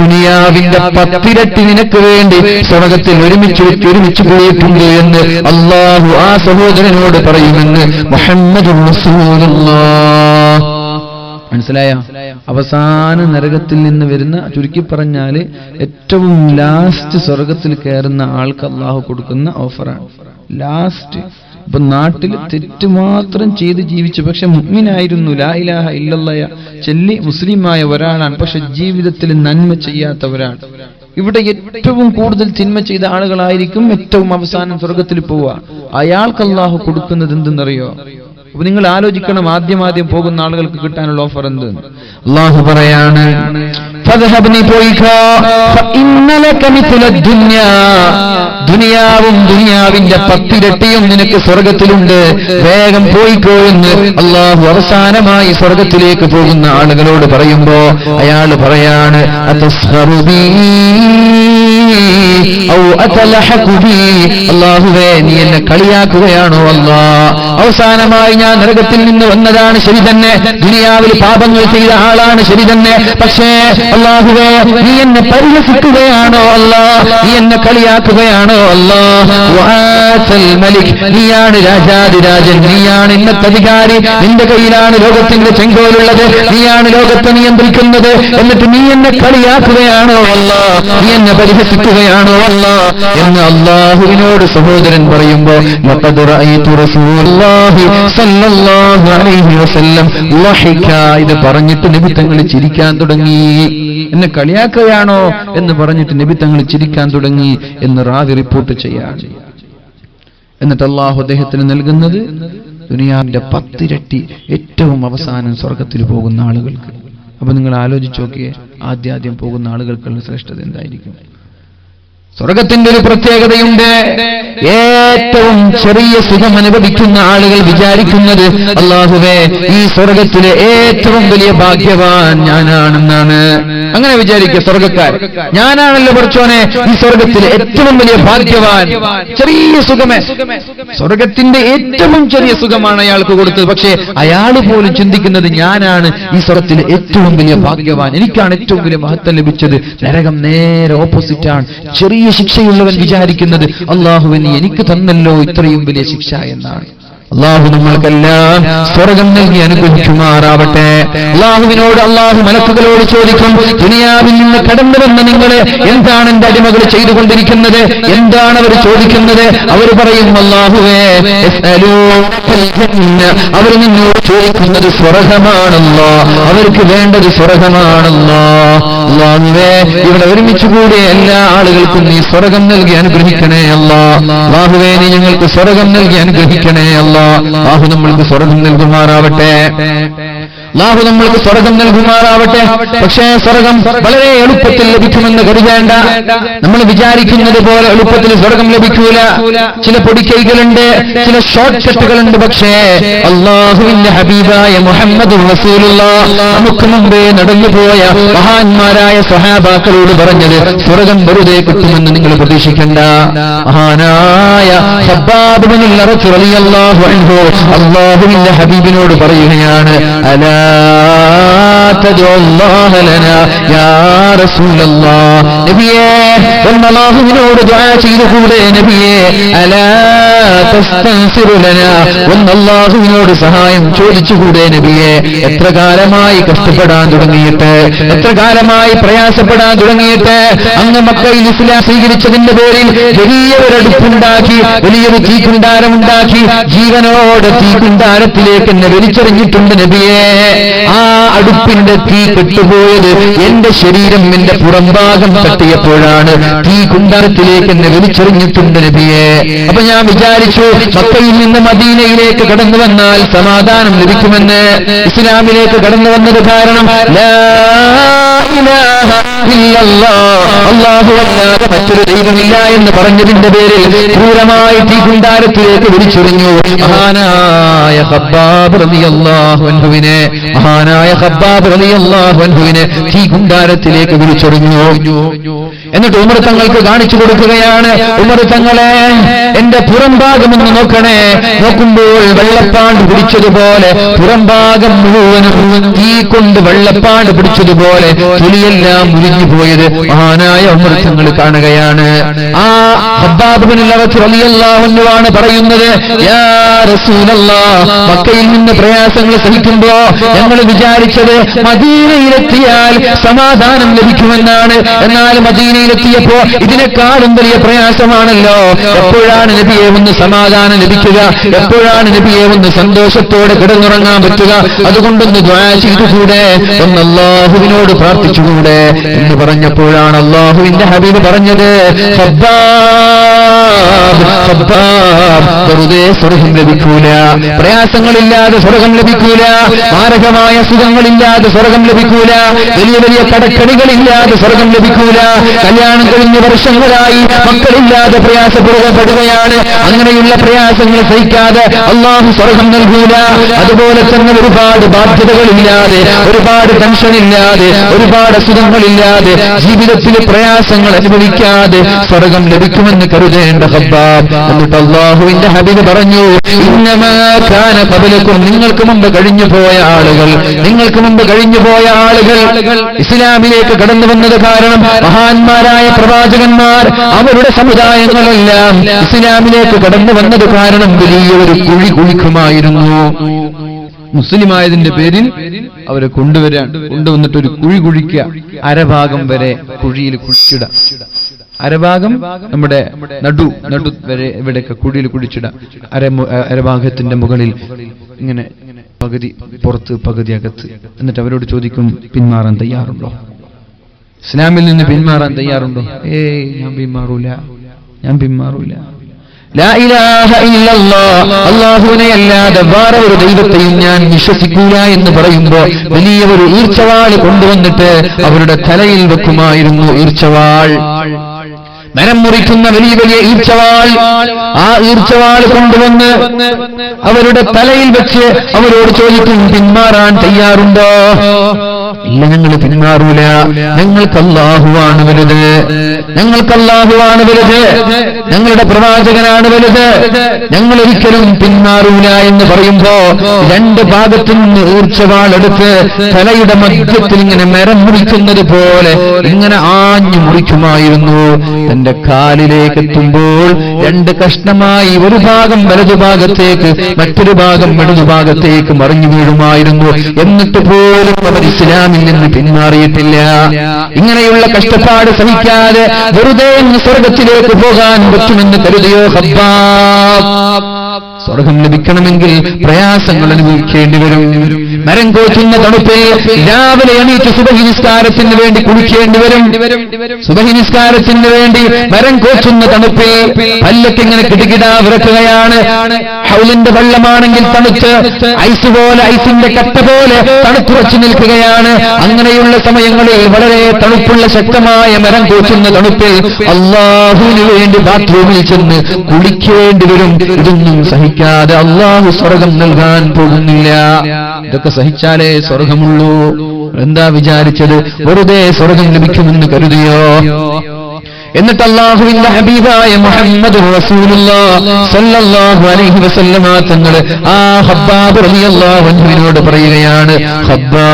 ദുനിയാവിന്റെ 10 ഇരട്ടി നിനക്ക് വേണ്ടി സ്വർഗത്തിൽ ഒരുമിച്ച് പോയിട്ടുണ്ട് എന്ന് അല്ലാഹു ആ സഹോദരനോട് പറയുമെന്ന് മുഹമ്മദുർ റസൂലുള്ളാഹ്. മനസ്സിലായോ? അവസാന നരകത്തിൽ നിന്ന് വരുന്ന, ചുരുക്കി പറഞ്ഞാല് ഏറ്റവും ലാസ്റ്റ് സ്വർഗത്തിൽ കയറുന്ന ആൾക്ക് അള്ളാഹു കൊടുക്കുന്ന ഓഫറാണ് ലാസ്റ്റ്. ഇപ്പൊ നാട്ടിൽ തെറ്റ് മാത്രം ചെയ്ത് ജീവിച്ചു, പക്ഷെ മുഅ്മിനായിരുന്നു, ലാ ഇലാഹ ഇല്ലല്ലാഹ് ചൊല്ലി മുസ്ലിമായ ഒരാളാണ്, പക്ഷെ ജീവിതത്തിൽ നന്മ ചെയ്യാത്ത ഒരാൾ. ഇവിടെ ഏറ്റവും കൂടുതൽ തിന്മ ചെയ്ത ആളുകളായിരിക്കും ഏറ്റവും അവസാനം സ്വർഗത്തിൽ പോവുക. അയാൾക്ക് അള്ളാഹു കൊടുക്കുന്നത് എന്തെന്നറിയോ? അപ്പൊ നിങ്ങൾ ആലോചിക്കണം, ആദ്യം പോകുന്ന ആളുകൾക്ക് കിട്ടാനുള്ള ഓഫർ എന്ത്? അല്ലാഹു പറയാണ്, ദുനിയാവും ദുനിയാവിന്റെ 10 ഇരട്ടിയും നിനക്ക് സ്വർഗത്തിലുണ്ട്, വേഗം പോയിക്കോ എന്ന് അല്ലാഹു അവസാനമായി സ്വർഗത്തിലേക്ക് പോകുന്ന ആളുകളോട് പറയുമ്പോ അയാൾ പറയാണ്, അല്ലാഹുവേ, നീ എന്നെ കളിയാക്കുകയാണോ? അല്ലാഹ്, അവസാനമായി ഞാൻ നരകത്തിൽ നിന്ന് വന്നതാണ് ശരി തന്നെ, ദുനിയാവിൽ പാപങ്ങൾ ചെയ്ത ആളാണ് ശരി തന്നെ, പക്ഷേ അല്ലാഹുവേ, നീ എന്നെ പരിഹസിക്കുകയാണോ? അല്ലാഹ്, നീ എന്നെ കളിയാക്കുകയാണോ? അല്ലാഹ്, മലിക്, നീയാണ് രാജാതിരാജൻ, നീയാണ് ഇന്നത്തെ അധികാരി, നിന്റെ കയ്യിലാണ് ലോകത്തിന്റെ ചെങ്കോലുള്ളത്, നീയാണ് ലോകത്തെ നിയന്ത്രിക്കുന്നത്, എന്നിട്ട് നീ എന്നെ കളിയാക്കുകയാണോ? അല്ലാഹ്, നീ എന്നെ പരിഹസിക്കുകയാണോ? അല്ലാഹ് എന്ന് അല്ലാഹുവിനോട് സഹോദരൻ പറയുമ്പോ ലഖദ് റഅയ്തു റസൂലുള്ളാഹി സ്വല്ലല്ലാഹു അലൈഹി വസല്ലം ലഹിക, ഇത് പറഞ്ഞിട്ട് നബി തങ്ങൾ ചിരിക്കാൻ തുടങ്ങി. എന്നെ കളിയാക്കുകയാണോ എന്ന് പറഞ്ഞിട്ട് നബി തങ്ങൾ ചിരിക്കാൻ തുടങ്ങി എന്ന് റാവി റിപ്പോർട്ട് ചെയ്യാൻ. എന്നിട്ട് അല്ലാഹു അദ്ദേഹത്തിന് നൽകുന്നത് ദുനിയാവിന്റെ 10 ഇരട്ടി ഏറ്റവും അവസാനം സ്വർഗത്തിൽ പോകുന്ന ആളുകൾക്ക്. അപ്പൊ നിങ്ങൾ ആലോചിച്ച് നോക്കിയേ, ആദ്യം പോകുന്ന ആളുകൾക്കുള്ള ശ്രേഷ്ഠത എന്തായിരിക്കും? സ്വർഗത്തിന്റെ ഒരു പ്രത്യേകതയുണ്ട്. ഏറ്റവും ചെറിയ സുഖം അനുഭവിക്കുന്ന ആളുകൾ വിചാരിക്കുന്നത്, അല്ലാഹുവേ ഈ സ്വർഗത്തിലെ ഏറ്റവും വലിയ ഭാഗ്യവാൻ ഞാനാണെന്നാണ്. അങ്ങനെ വിചാരിക്കുക സ്വർഗക്കാർ. ഞാനാണല്ലോ പടച്ചോനെ ഈ സ്വർഗത്തിലെ ഏറ്റവും വലിയ ഭാഗ്യവാൻ. ചെറിയ സുഖമേ, സ്വർഗത്തിന്റെ ഏറ്റവും ചെറിയ സുഖമാണ് അയാൾക്ക് കൊടുത്തത്. പക്ഷേ അയാൾ പോലും ചിന്തിക്കുന്നത്, ഞാനാണ് ഈ സ്വർഗത്തിലെ ഏറ്റവും വലിയ ഭാഗ്യവാൻ, എനിക്കാണ് ഏറ്റവും വലിയ മഹത്വം ലഭിച്ചത്. നരകം നേരെ ഓപ്പോസിറ്റാണ്. ചെറിയ ശിക്ഷയുള്ളവൻ വിചാരിക്കുന്നത്, അല്ലാഹുവേ നീ എനിക്ക് തന്നല്ലോ ഇത്രയും വലിയ ശിക്ഷ എന്നാണ്. അല്ലാഹു നമ്മൾക്കെല്ലാം സ്വർഗം നൽകി അനുഗ്രഹിക്കുമാറാവട്ടെ. അല്ലാഹുവിനോട് അല്ലാഹു മലക്കുകളോട് ചോദിക്കും, ദുനിയാവിൽ നിന്ന് കടന്നു വന്ന നിങ്ങൾ എന്താണ് എന്റെ അടിമകൾ ചെയ്തുകൊണ്ടിരിക്കുന്നത്? എന്താണ് അവർ ചോദിക്കുന്നത്? അവർ പറയും, അല്ലാഹുവേ അവർ നിന്നോട് ചോദിക്കുന്നത് സ്വർഗമാണല്ലോ, അവർക്ക് വേണ്ടത് സ്വർഗമാണല്ലോ. അല്ലാഹുവേ ഇവിടെ ഒരുമിച്ച് കൂടിയ എല്ലാ ആളുകൾക്കും നീ സ്വർഗം നൽകി അനുഗ്രഹിക്കണേ അല്ലാ. അല്ലാഹുവേ നീ ഞങ്ങൾക്ക് സ്വർഗം നൽകി അനുഗ്രഹിക്കണേ അല്ലാ. അല്ലാഹു നമ്മൾക്ക് സ്വർഗം നൽകുമാറാവട്ടെ. അല്ലാഹു നമ്മൾക്ക് സ്വർഗം നൽകുമാറാവട്ടെ. പക്ഷേ സ്വർഗം വളരെ എളുപ്പത്തിൽ ലഭിക്കുമെന്ന് കരുതേണ്ട. നമ്മൾ വിചാരിക്കുന്നത് പോലെ എളുപ്പത്തിൽ സ്വർഗം ലഭിക്കൂല. ചില പൊടിക്കൈകളുണ്ട്, ചില ഷോർട്ട് കട്ടുകളുണ്ട്. പക്ഷേ അല്ലാഹുവിന്റെ ഹബീബായ മുഹമ്മദ് റസൂലുള്ളാഹ് നമുക്ക് മുമ്പേ നടന്നുപോയ മഹാന്മാരായ സ്വഹാബാക്കളോട് പറഞ്ഞത്, സ്വർഗം വെറുതെ കിട്ടുമെന്ന് നിങ്ങൾ പ്രതീക്ഷിക്കണ്ട. മഹാനായ ഖബ്ബാബ് ഇബ്നുൽ അറത്ത് റളിയല്ലാഹു അൻഹു അല്ലാഹുവിന്റെ ഹബീബിനോട് പറയുകയാണ്, അലാ തദുല്ലാഹ ലനാ യാ റസൂലല്ലാഹ്. നബിയേ അല്ലാഹുവിനോട് ദുആ ചെയ്തുകൂടെ നബിയേ? അലാ തസ്തൻസിറു ലനാ, അല്ലാഹുവിനോട് സഹായം ചോദിച്ചുകൂടെ നബിയേ? എത്ര കാലമായി കഷ്ടപ്പെടാൻ തുടങ്ങിയിട്ട്, എത്ര കാലമായി പ്രയാസപ്പെടാൻ തുടങ്ങിയിട്ട്. അങ്ങ് മക്കയിൽ ഇസ്ലാം സ്വീകരിച്ചതിന്റെ പേരിൽ വലിയൊരു അടുപ്പുണ്ടാക്കി, വലിയൊരു തീക്കുണ്ടാരമുണ്ടാക്കി, ജീവനോട് തീക്കുണ്ടാരത്തിലേക്ക് എന്നെ വലിച്ചെറിഞ്ഞിട്ടുണ്ട് നബിയേ. ആ അടുപ്പിന്റെ തീ കെട്ടുപോയത് എന്റെ ശരീരം, എന്റെ പുറംഭാഗം തട്ടിയപ്പോഴാണ്. തീ കുണ്ടാരത്തിലേക്ക് എന്നെ വലിച്ചെറിഞ്ഞിട്ടുണ്ട് നബിയേ. അപ്പൊ ഞാൻ വിചാരിച്ചു, മക്കയിൽ നിന്ന് മദീനയിലേക്ക് കടന്നു വന്നാൽ സമാധാനം ലഭിക്കുമെന്ന്. ഇസ്ലാമിലേക്ക് കടന്നു വന്നത് കാരണം ലാ ഇലാഹ ഇല്ലല്ലാഹ്, അല്ലാഹു അല്ലാതെ മറ്റൊരു ദൈവമില്ല എന്ന് പറഞ്ഞതിന്റെ പേരിൽ ക്രൂരമായി തീ കുണ്ടാരത്തിലേക്ക് വലിച്ചെറിഞ്ഞു. മഹാനായ ഖബ്ബാബ് റളിയല്ലാഹു അൻഹുവിനെ, മഹാനായ ഖബ്ബാബ് റളിയല്ലാഹു അൻഹുവിനെ തീ കുണ്ടാരത്തിലേക്ക് വലിച്ചെറിഞ്ഞു. എന്നിട്ട് ഉമർ തങ്ങൾക്ക് കാണിച്ചു കൊടുക്കുകയാണ്, ഉമർ തങ്ങളെ എന്റെ പുറംഭാഗമൊന്ന് നോക്കണേ. നോക്കുമ്പോൾ വെള്ളപ്പാണ്ട് പിടിച്ചതുപോലെ, പുറംഭാഗം മുഴുവനും തീ കൊണ്ട് വെള്ളപ്പാണ്ട് പിടിച്ചതുപോലെ തൊലിയെല്ലാം മുരിഞ്ഞു പോയത് മഹാനായ ഉമർ തങ്ങൾ കാണുകയാണ്. ആ ഖബ്ബാബ് ഇബ്നുൽ അറത്ത് റളിയല്ലാഹു അൻഹു ആണ് പറയുന്നത്, യാ റസൂലല്ലാഹ്, മക്കയിൽ നിന്ന് പ്രയാസങ്ങൾ സഹിക്കുമ്പോ ഞങ്ങൾ വിചാരിച്ചത് മദീനയിലെത്തിയാൽ സമാധാനം ലഭിക്കുമെന്നാണ്. എന്നാൽ മദീനയിലെത്തിയപ്പോ ഇതിനേക്കാളും വലിയ പ്രയാസമാണല്ലോ. എപ്പോഴാണ് നബിയെ ഒന്ന് സമാധാനം ലഭിക്കുക? എപ്പോഴാണ് നബിയെ ഒന്ന് സന്തോഷത്തോടെ കിടന്നുറങ്ങാൻ പറ്റുക? അതുകൊണ്ടൊന്ന് ദുആ ചെയ്തുകൂടെ, ഒന്ന് അല്ലാഹുവിനോട് പ്രാർത്ഥിച്ചുകൂടെ എന്ന് പറഞ്ഞപ്പോഴാണ് അല്ലാഹുവിന്റെ ഹബീബ് പറഞ്ഞത്, വെറുതെ സ്വർഗം ലഭിക്കൂല, പ്രയാസങ്ങളില്ലാതെ സ്വർഗം ലഭിക്കൂല, മാരകമായ സുഖങ്ങളില്ലാതെ സ്വർഗം ലഭിക്കൂല, വലിയ വലിയ കടക്കണികളില്ലാതെ സ്വർഗം ലഭിക്കൂല. കല്യാണം കഴിഞ്ഞ വർഷങ്ങളായി മക്കളില്ലാതെ പ്രയാസപ്പെടുകയാണ്. അങ്ങനെയുള്ള പ്രയാസങ്ങൾ സഹിക്കാതെ അല്ലാഹു സ്വർഗം നൽകൂല. അതുപോലെ തന്നെ ഒരുപാട് ബാധ്യതകളില്ലാതെ, ഒരുപാട് ടെൻഷനില്ലാതെ, ഒരുപാട് അസുഖങ്ങളില്ലാതെ, ജീവിതത്തിൽ പ്രയാസങ്ങൾ അനുഭവിക്കാതെ സ്വർഗം ലഭിക്കുമെന്ന് കരുതേണ്ട ഖബ്ബാബ്. എന്നിട്ട് അല്ലാഹുവിന്റെ ഹബീബ് പറഞ്ഞു, ഇന്നമാ കാന ഖബലകും, നിങ്ങൾക്ക് മുമ്പ് കഴിഞ്ഞു പോയ ആളുകൾ, നിങ്ങൾക്ക് മുമ്പ് കഴിഞ്ഞു പോയ ആളുകൾ ഇസ്ലാമിലേക്ക് കടന്നു വന്നത് കാരണം മഹാന്മാരായ പ്രവാചകന്മാർ അവരുടെ സമുദായങ്ങളെല്ലാം ഇസ്ലാമിലേക്ക് കടന്നു വന്നത് കാരണം വലിയൊരു കുഴി കുഴിക്കുമായിരുന്നു. മുസ്ലിമായതിന്റെ പേരിൽ അവരെ കൊണ്ടുവന്നിട്ട് ഒരു കുഴി കുഴിക്കുക, അരഭാഗം വരെ കുഴിയിൽ കുഴിച്ചിട, അരഭാഗം നമ്മുടെ നടു വരെ ഇവിടെയൊക്കെ കുഴിയിൽ കുഴിച്ചിടാം. അരഭാഗത്തിന്റെ മുകളിൽ ഇങ്ങനെ പകുതി പുറത്ത് പകുതി അകത്ത്. എന്നിട്ട് അവരോട് ചോദിക്കും, പിന്മാറാൻ തയ്യാറുണ്ടോ? ഇസ്ലാമിൽ നിന്ന് പിന്മാറാൻ തയ്യാറുണ്ടോ? ഞാൻ പിന്മാറൂല. ലാ ഇലാഹ ഇല്ലല്ലാഹ്, അല്ലാഹുവിനെ അല്ലാതെ വേറെ ഒരു ദൈവത്തെയും ഞാൻ വിശ്വസിക്കൂല എന്ന് പറയുമ്പോ വലിയ ഒരു ഈർച്ചവാൾ കൊണ്ടുവന്നിട്ട് അവരുടെ തലയിൽ വെക്കുമായിരുന്നു. ഈർച്ചവാൾ മരം മുറിക്കുന്ന വലിയ വലിയ ഈർച്ചവാൾ, ആ ഈർച്ചവാൾ കൊണ്ടുവന്ന് അവരുടെ തലയിൽ വെച്ച് അവരോട് ചോദിക്കും, പിന്മാറാൻ തയ്യാറുണ്ടോ? ഇല്ല, ഞങ്ങൾ പിന്മാറൂല, ഞങ്ങൾക്ക് അല്ലാഹുവാണ് വലുത്, ഞങ്ങൾക്ക് അല്ലാഹുവാണ് വലുത്, ഞങ്ങളുടെ പ്രവാചകനാണ് വലുത്, ഞങ്ങൾ ഒരിക്കലും പിന്മാറൂല എന്ന് പറയുമ്പോ രണ്ട് ഭാഗത്തു നിന്ന് ഈർച്ചവാളെടുത്ത് തലയുടെ മധ്യത്തിൽ ഇങ്ങനെ മരം മുറിക്കുന്നത് പോലെ ഇങ്ങനെ ആഞ്ഞു മുറിക്കുമായിരുന്നു. തന്റെ കാലിലേക്ക് എത്തുമ്പോൾ രണ്ട് കഷ്ണമായി ഒരു ഭാഗം വലതുഭാഗത്തേക്ക്, മറ്റൊരു ഭാഗം ഇടതുഭാഗത്തേക്ക് മറിഞ്ഞു വീഴുമായിരുന്നു. എന്നിട്ട് പോലും അവർ ഇസ്ലാമിൽ നിന്ന് പിന്മാറിയിട്ടില്ല. ഇങ്ങനെയുള്ള കഷ്ടപ്പാട് സഹിക്കാതെ വെറുതെ സ്വർഗത്തിലേക്ക് പോകാൻ പറ്റുമെന്ന് കരുതിയോ ഖബ്ബാബ്? സ്വർഗം ലഭിക്കണമെങ്കിൽ പ്രയാസങ്ങൾ അനുഭവിക്കേണ്ടി വരും. മരം കോച്ചുന്ന തണുപ്പിൽ രാവിലെ എണീറ്റ് സുബഹി നിസ്കാരത്തിന് വേണ്ടി കുളിക്കേണ്ടി വരും. സുബഹി നിസ്കാരത്തിന് വേണ്ടി മരം കോച്ചുന്ന തണുപ്പിൽ പല്ലൊക്കെ ഇങ്ങനെ കിടുകിടാ വിറക്കുകയാണ്. ഹൗലിന്റെ വെള്ളമാണെങ്കിൽ തണുത്ത് ഐസ് പോലെ, ഐസിന്റെ കട്ട പോലെ തണുത്തുറച്ചു നിൽക്കുകയാണ്. അങ്ങനെയുള്ള സമയങ്ങളിൽ വളരെ തണുപ്പുള്ള ശക്തമായ മരം കോച്ചുന്ന തണുപ്പിൽ അല്ലാഹുവിന് വേണ്ടി ബാത്റൂമിൽ ചെന്ന് കുളിക്കേണ്ടി വരും. ഇതൊന്നും സഹിക്കാതെ അല്ലാഹു സ്വർഗം നൽകാൻ പോകുന്നില്ല. ഇതൊക്കെ സഹിച്ചാലേ സ്വർഗമുള്ളൂ. എന്താ വിചാരിച്ചത്? വെറുതെ സ്വർഗം ലഭിക്കുമെന്ന് കരുതിയോ? എന്നിട്ട് അല്ലാഹുവിന്റെ ഹബീബായ മുഹമ്മദ് റസൂലുള്ളാഹി സ്വല്ലല്ലാഹു അലൈഹി വസല്ലമ തങ്ങൾ ആ ഖബ്ബാബ് റളിയല്ലാഹു അൻഹുവിനോട് പറയുകയാണ്, ഖബ്ബാബ്,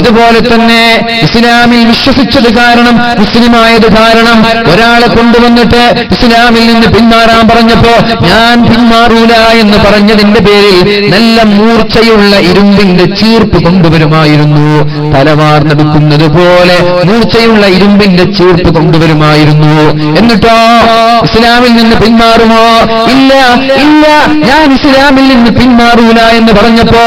ഇതുപോലെ തന്നെ ഇസ്ലാമിൽ വിശ്വസിച്ചത് കാരണം, മുസ്ലിമായത് കാരണം ഒരാളെ കൊണ്ടുവന്നിട്ട് ഇസ്ലാമിൽ നിന്ന് പിന്മാറാൻ പറഞ്ഞപ്പോ ഞാൻ പിന്മാറൂല എന്ന് പറഞ്ഞതിന്റെ പേരിൽ നല്ല മൂർച്ചയുള്ള ഇരുമ്പിന്റെ ചീർപ്പ് കൊണ്ടുവരുമായിരുന്നു. തലവാർന്നെടുക്കുന്നത് പോലെ മൂർച്ചയുള്ള ഇരുമ്പിന്റെ ചീർപ്പ് കൊണ്ടുവരുമായിരുന്നു. എന്നിട്ടോ ഇസ്ലാമിൽ നിന്ന് പിന്മാറുമോ? ഇല്ല, ഇല്ല, ഞാൻ ഇസ്ലാമിൽ നിന്ന് പിന്മാറൂല എന്ന് പറഞ്ഞപ്പോ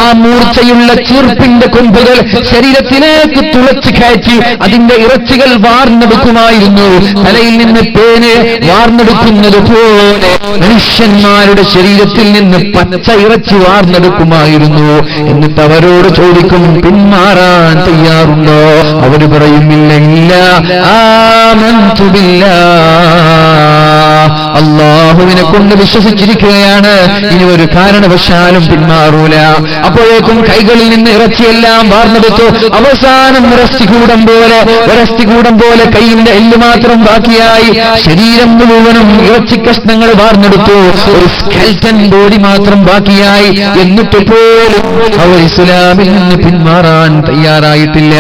ആ മൂർച്ചയുള്ള ചീർപ്പിന്റെ കൊമ്പുകൾ ശരീരത്തിലേക്ക് തുളച്ചു കയറ്റി അതിന്റെ ഇറച്ചികൾ വാർന്നെടുക്കുമായിരുന്നു. തലയിൽ നിന്ന് പേന് വാർന്നെടുക്കുന്നത് പോലെ മനുഷ്യന്മാരുടെ ശരീരത്തിൽ നിന്ന് പച്ച ഇറച്ചി വാർന്നെടുക്കുമായിരുന്നു. എന്നിട്ട് അവരോട് ചോദിക്കും, പിന്മാറാൻ തയ്യാറുണ്ടോ? അവർ പറയുമില്ല, ഇല്ല, ആമന്തു ബില്ലാഹ്, അല്ലാഹുവിനെ കൊണ്ട് വിശ്വസിച്ചിരിക്കുകയാണ്, ഇനി ഒരു കാരണവശാലും പിന്മാറൂല. അപ്പോഴേക്കും കൈകളിൽ നിന്ന് ഇറച്ചിയെല്ലാം വാർന്നെടുത്തു. അവസാനം ഒരസ്ഥികൂടം പോലെ കൈയിന്റെ എല്ല് മാത്രം ബാക്കിയായി. ശരീരം മുഴുവനും ഇറച്ചി കഷ്ണങ്ങൾ വാർന്നെടുത്തു. ഒരു സ്കെൽറ്റൻ ബോഡി മാത്രം ബാക്കിയായി. എന്നിട്ട് പോലും അവർ ഇസ്ലാമിൽ നിന്ന് പിന്മാറാൻ തയ്യാറായിട്ടില്ല.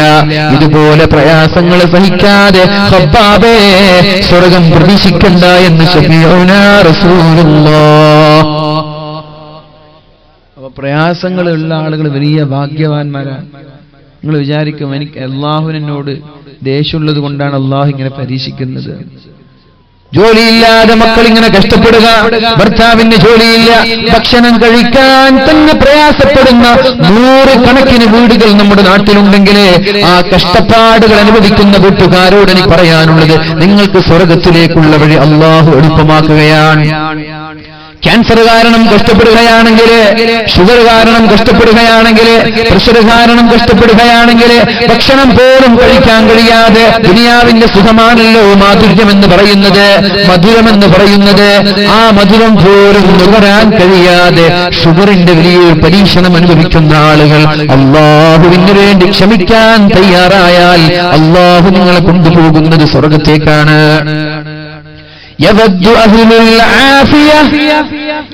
ഇതുപോലെ പ്രയാസങ്ങൾ സഹിക്കാതെ ഖബ്ബാബേ സ്വർഗം പ്രതീക്ഷിക്കണ്ട എന്ന് ശഫീഉനാ റസൂലുള്ളാഹ്. അപ്പൊ പ്രയാസങ്ങളുള്ള ആളുകൾ വലിയ ഭാഗ്യവാന്മാരാണ്. നിങ്ങൾ വിചാരിക്കും, എനിക്ക് അല്ലാഹുവിനോട് ദേഷ്യമുള്ളത് കൊണ്ടാണ് അല്ലാഹു ഇങ്ങനെ പരീക്ഷിക്കുന്നത്. ജോലിയില്ലാതെ മക്കൾ ഇങ്ങനെ കഷ്ടപ്പെടുക, ഭർത്താവിന് ജോലിയില്ല, ഭക്ഷണം കഴിക്കാൻ തന്നെ പ്രയാസപ്പെടുന്ന 100 കണക്കിന് വീടുകൾ നമ്മുടെ നാട്ടിലുണ്ടെങ്കിൽ ആ കഷ്ടപ്പാടുകൾ അനുഭവിക്കുന്ന വീട്ടുകാരോട് എനിക്ക് പറയാനുള്ളത്, നിങ്ങൾക്ക് സ്വർഗത്തിലേക്കുള്ള വഴി അല്ലാഹു എളുപ്പമാക്കുകയാണ്. ക്യാൻസർ കാരണം കഷ്ടപ്പെടുകയാണെങ്കിൽ, ഷുഗർ കാരണം കഷ്ടപ്പെടുകയാണെങ്കിൽ, പ്രഷർ കാരണം കഷ്ടപ്പെടുകയാണെങ്കിൽ, ഭക്ഷണം പോലും കഴിക്കാൻ കഴിയാതെ, ദുനിയാവിന്റെ സുഖമാണല്ലോ മാധുര്യമെന്ന് പറയുന്നത്, മധുരമെന്ന് പറയുന്നത്, ആ മധുരം പോലും നുകരാൻ കഴിയാതെ ഷുഗറിന്റെ വലിയൊരു പരീക്ഷണം അനുഭവിക്കുന്ന ആളുകൾ അല്ലാഹുവിന് വേണ്ടി ക്ഷമിക്കാൻ തയ്യാറായാൽ അല്ലാഹു നിങ്ങളെ കൊണ്ടുപോകുന്നത് സ്വർഗത്തേക്കാണ്.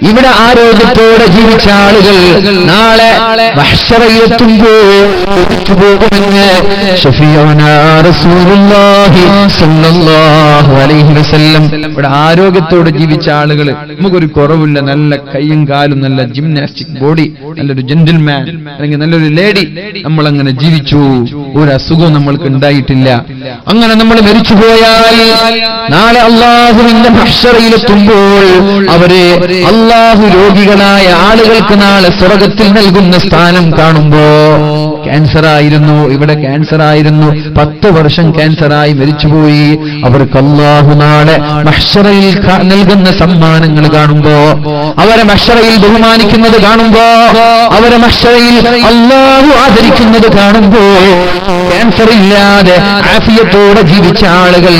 ഇവിടെ ആരോഗ്യത്തോടെ ജീവിച്ച ആളുകൾ നാളെ മഹ്ശറയിലെത്തുമ്പോൾ പോകുമെന്ന് ശഫീഉനാ റസൂലുള്ളാഹി സ്വല്ലല്ലാഹു അലൈഹി വസല്ലം. ഇവിടെ ആരോഗ്യത്തോടെ ജീവിച്ച ആളുകൾ, നമുക്കൊരു കുറവില്ല, നല്ല കൈയും കാലും, നല്ല ജിംനാസ്റ്റിക് ബോഡി, നല്ലൊരു ജെന്റിൽമാൻ അല്ലെങ്കിൽ നല്ലൊരു ലേഡി, നമ്മളങ്ങനെ ജീവിച്ചു, ഒരു അസുഖവും നമ്മൾക്ക് ഉണ്ടായിട്ടില്ല. അങ്ങനെ നമ്മൾ മരിച്ചുപോയാൽ നാളെ അല്ലാഹുവിന്റെ മഹ്ശറയിലെത്തുമ്പോൾ അവരെ അല്ലാഹു രോഗികളായ ആളുകൾക്ക് നാളെ സ്വർഗത്തിൽ നൽകുന്ന സ്ഥാനം കാണുമ്പോ ക്യാൻസർ ആയിരുന്നു, ഇവിടെ ക്യാൻസർ ആയിരുന്നു, 10 വർഷം ക്യാൻസറായി മരിച്ചുപോയി. അവർക്ക് അല്ലാഹു നാളെ മഹ്ശറയിൽ നൽകുന്ന സമ്മാനങ്ങൾ കാണുമ്പോ, അവരെ മഹ്ശറയിൽ ബഹുമാനിക്കുന്നത് കാണുമ്പോ, അവരെ മഹ്ശറയിൽ അല്ലാഹു ആദരിക്കുന്നത് കാണുമ്പോ, ക്യാൻസർ ഇല്ലാതെ ആഫിയത്തോടെ ജീവിച്ച ആളുകൾ,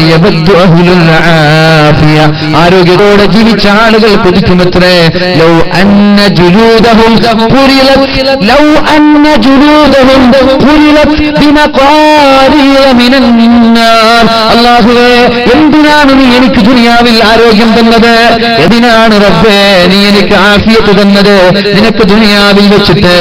ആരോഗ്യത്തോടെ ജീവിച്ച ആളുകൾ കൊതിക്കുമത്രേ. ലൗ അന്ന ജുലൂദഹും ലൗ അന്ന ജുലൂദഹും ബിമഖാരിയ മിനൻ നാർ. അല്ലാഹുവേ, എന്തിനാണ് നീ എനിക്ക് ദുനിയാവിൽ ആരോഗ്യം തന്നത്? എന്തിനാണ് റബ്ബേ നീ എനിക്ക് ആഫിയത്ത് തന്നത്? നിനക്ക് ദുനിയാവിൽ വെച്ചിട്ട്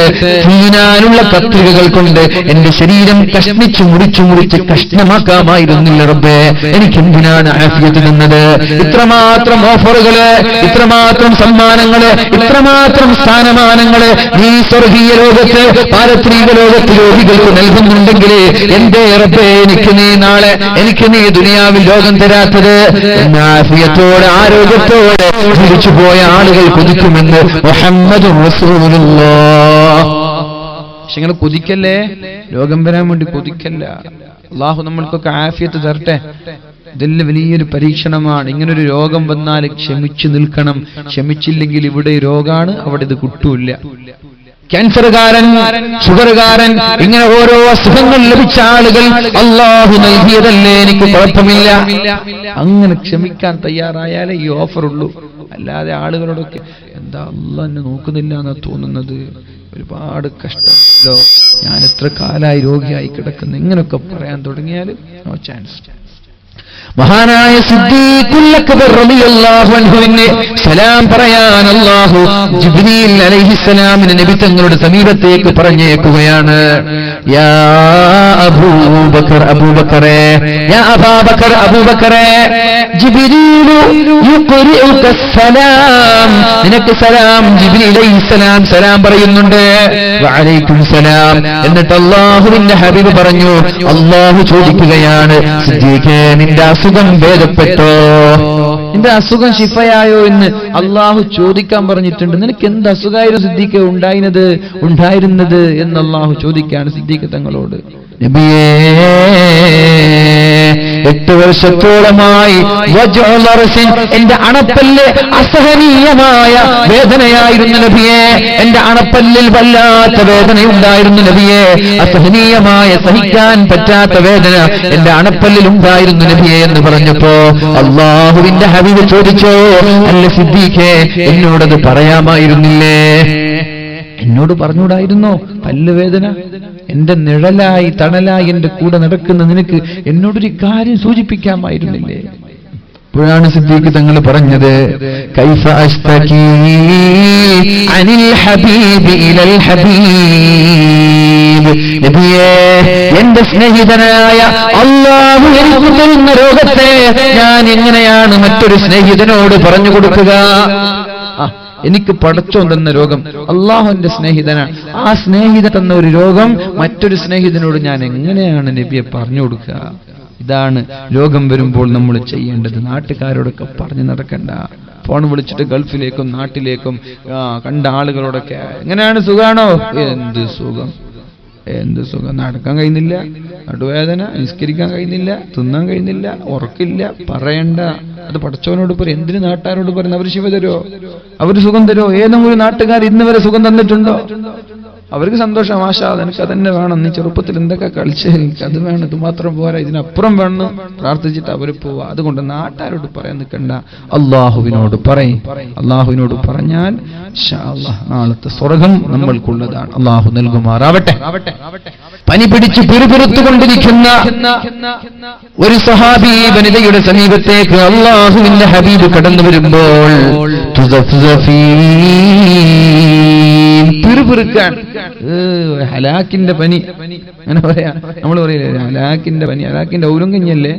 തീനാനുള്ള കത്രികകൾ കൊണ്ട് എന്റെ ശരീരം കഷ്ണിച്ചു മുറിച്ച് കഷ്ണമാക്കാമായിരുന്നില്ല റബ്ബേ. എനിക്ക് എന്തിനാണ് ആഫിയത്ത് തന്നത്? ഇത്രമാത്രം ഓഫറുകള്, ഇത്രമാത്രം സമ്മാനങ്ങള്, ഇത്രമാത്രം സ്ഥാനമാനങ്ങള് നീ സ്വർഗീയ ലോകത്ത്, പാരത്രിക ലോകത്ത് രോഗികൾക്ക് നൽകുന്നുണ്ടെങ്കിൽ എന്റെ റബ്ബേ എനിക്ക് നീ നാളെ, എനിക്ക് നീ ദുനിയാവിൽ രോഗം തരാത്തത്? ആഫിയത്തോടെ ആരോഗ്യത്തോടെ തിരിച്ചുപോയ ആളുകൾ കൊതിക്കുമെന്ന് മുഹമ്മദുർ റസൂലുള്ളാഹ്. പക്ഷെ നിങ്ങൾ കൊതിക്കല്ലേ, രോഗം വരാൻ വേണ്ടി കൊതിക്കല്ല. അള്ളാഹു നമ്മൾക്കൊക്കെ ആഫിയത്ത് തരട്ടെ. ഇതെല്ലാം വലിയൊരു പരീക്ഷണമാണ്. ഇങ്ങനൊരു രോഗം വന്നാൽ ക്ഷമിച്ചു നിൽക്കണം. ക്ഷമിച്ചില്ലെങ്കിൽ ഇവിടെ രോഗാണ്, അവിടെ ഇത് കിട്ടൂല. ക്യാൻസറുകാരൻ, ഷുഗറുകാരൻ, ഇങ്ങനെ ഓരോ അസുഖങ്ങൾ ലഭിച്ച ആളുകൾ അല്ലാഹു നൽകിയതല്ലേ, എനിക്ക് കുഴപ്പമില്ല, അങ്ങനെ ക്ഷമിക്കാൻ തയ്യാറായാലേ ഈ ഓഫർ ഉള്ളൂ. അല്ലാതെ ആളുകളോടൊക്കെ എന്താ അല്ലാഹ് എന്നെ നോക്കുന്നില്ല എന്നാ തോന്നുന്നത്, ഒരുപാട് കഷ്ടമല്ലോ, ഞാൻ എത്ര കാലായി രോഗിയായി കിടക്കുന്നു, ഇങ്ങനൊക്കെ പറയാൻ തുടങ്ങിയാൽ നോ ചാൻസ്. മഹാനായ സിദ്ദീഖുൽ അക്ബർ റളിയല്ലാഹു അൻഹുവിനെ സലാം പറയാൻ അല്ലാഹു ജിബ്രീൽ അലൈഹിസ്സലാമിനെ നബി തങ്ങളുടെ സമീപത്തേക്ക് പറഞ്ഞേക്കുകയാണ്. യാ അബൂബക്കർ, അബൂബക്കറേ, യാ അബൂബക്കർ, അബൂബക്കറേ, ജിബ്രീലു യുഖ്രിഉക സലാം, നിനക്ക് സലാം, ജിബ്രീൽ അലൈഹിസ്സലാം സലാം പറയുന്നുണ്ട്. വഅലൈക്കും സലാം. എന്നിട്ട് അല്ലാഹുവിന്റെ ഹബീബ് പറഞ്ഞു, അല്ലാഹു ചോദിക്കുകയാണ്, സിദ്ദീഖേ, നിന്റെ അസുഖം ഭേദപ്പെട്ടോ, നിന്റെ അസുഖം ശിഫയായോ എന്ന് അള്ളാഹു ചോദിക്കാൻ പറഞ്ഞിട്ടുണ്ട്. നിനക്ക് എന്ത് അസുഖമായിരുന്നു സിദ്ദീഖ് ഉണ്ടായിരുന്നത് എന്ന് അള്ളാഹു ചോദിക്കാണ് സിദ്ദീഖ് തങ്ങളോട്. നബിയേ, 8 വർഷത്തോളമായി എന്റെ അണപ്പല്ല് അസഹനീയമായ വേദനയായിരുന്നു നബിയേ, എന്റെ അണപ്പല്ലിൽ വല്ലാത്ത വേദനയുണ്ടായിരുന്നു നബിയേ, അസഹനീയമായ സഹിക്കാൻ പറ്റാത്ത വേദന എന്റെ അണപ്പല്ലിൽ ഉണ്ടായിരുന്നു നബിയേ എന്ന് പറഞ്ഞപ്പോ അല്ലാഹുവിന്റെ ഹബീബ് ചോദിച്ചോ, അല്ല സിദ്ദീഖേ, എന്നോടത് പറയാമായിരുന്നില്ലേ? എന്നോട് പറഞ്ഞൂടായിരുന്നോ? പല്ലുവേദന എന്റെ നിഴലായി തണലായി എന്റെ കൂടെ നടക്കുന്ന നിനക്ക് എന്നോടൊരു കാര്യം സൂചിപ്പിക്കാമായിരുന്നില്ലേ? ഇപ്പോഴാണ് സിദ്ദീഖ് തങ്ങൾ പറഞ്ഞത്, കൈഫ അസ്തകീ അനിൽ ഹബീബി ഇലൽ ഹബീബ്. നബിയേ, എന്റെ സ്നേഹിതനായ അല്ലാഹു എനിക്ക് തരുന്ന രോഗത്തെ ഞാൻ എങ്ങനെയാണ് മറ്റൊരു സ്നേഹിതനോട് പറഞ്ഞു കൊടുക്കുക? എനിക്ക് പടച്ചോൻ തന്ന രോഗം, അള്ളാഹുവിന്റെ സ്നേഹിതനാണ്, ആ സ്നേഹിതൻ തന്ന ഒരു രോഗം മറ്റൊരു സ്നേഹിതനോട് ഞാൻ എങ്ങനെയാണ് നബിയെ പറഞ്ഞു കൊടുക്കുക? ഇതാണ് രോഗം വരുമ്പോൾ നമ്മൾ ചെയ്യേണ്ടത്. നാട്ടുകാരോടൊക്കെ പറഞ്ഞു നടക്കണ്ട. ഫോൺ വിളിച്ചിട്ട് ഗൾഫിലേക്കും നാട്ടിലേക്കും കണ്ട ആളുകളോടൊക്കെ എങ്ങനെയാണ്, സുഖാണോ? എന്ത് സുഖം, എന്ത് സുഖം, നടക്കാൻ കഴിയുന്നില്ല, നടുവേദന, നിസ്കരിക്കാൻ കഴിയുന്നില്ല, തിന്നാൻ കഴിയുന്നില്ല, ഉറക്കില്ല, പറയണ്ട. അത് പടച്ചവനോട് പറയും. എന്തിന് നാട്ടുകാരോട് പറയുന്നത്? അവർ ശിവ തരോ, അവർ സുഖം തരോ? ഏതെങ്കിലും നാട്ടുകാർ ഇന്ന് വരെ സുഖം തന്നിട്ടുണ്ടോ? അവർക്ക് സന്തോഷം, മാഷാ എനിക്ക് അതന്നെ വേണം, നീ ചെറുപ്പത്തിൽ എന്തൊക്കെ കളിച്ച് എനിക്ക് അത് വേണം, ഇത് മാത്രം പോരാ, ഇതിനപ്പുറം വേണം പ്രാർത്ഥിച്ചിട്ട് അവർ പോവാ. അതുകൊണ്ട് നാട്ടുകാരോട് പറയാൻ നിൽക്കണ്ട, അള്ളാഹുവിനോട് പറയും. അള്ളാഹുവിനോട് പറഞ്ഞാൽ ഇൻഷാ അല്ലാഹ് നാളത്തെ സ്വർഗം നമ്മൾക്കുള്ളതാണ്. അള്ളാഹു നൽകുമാറാവട്ടെ. പനി പിടിച്ച് പിറുപിറുത്തുകൊണ്ടിരിക്കുന്ന ഒരു സഹാബി വനിതയുടെ സമീപത്തേക്ക് അള്ളാഹുവിന്റെ ഹബീബ് കടന്നു വരുമ്പോൾ പിറുപിറുക്കാൻ, ഹലാക്കിന്റെ പനി അങ്ങനെ പറയാ. നമ്മൾ പറയില്ലേ ഹലാക്കിന്റെ പനി, ഹലാക്കിന്റെ ഔരങ്കഞ്ഞല്ലേ,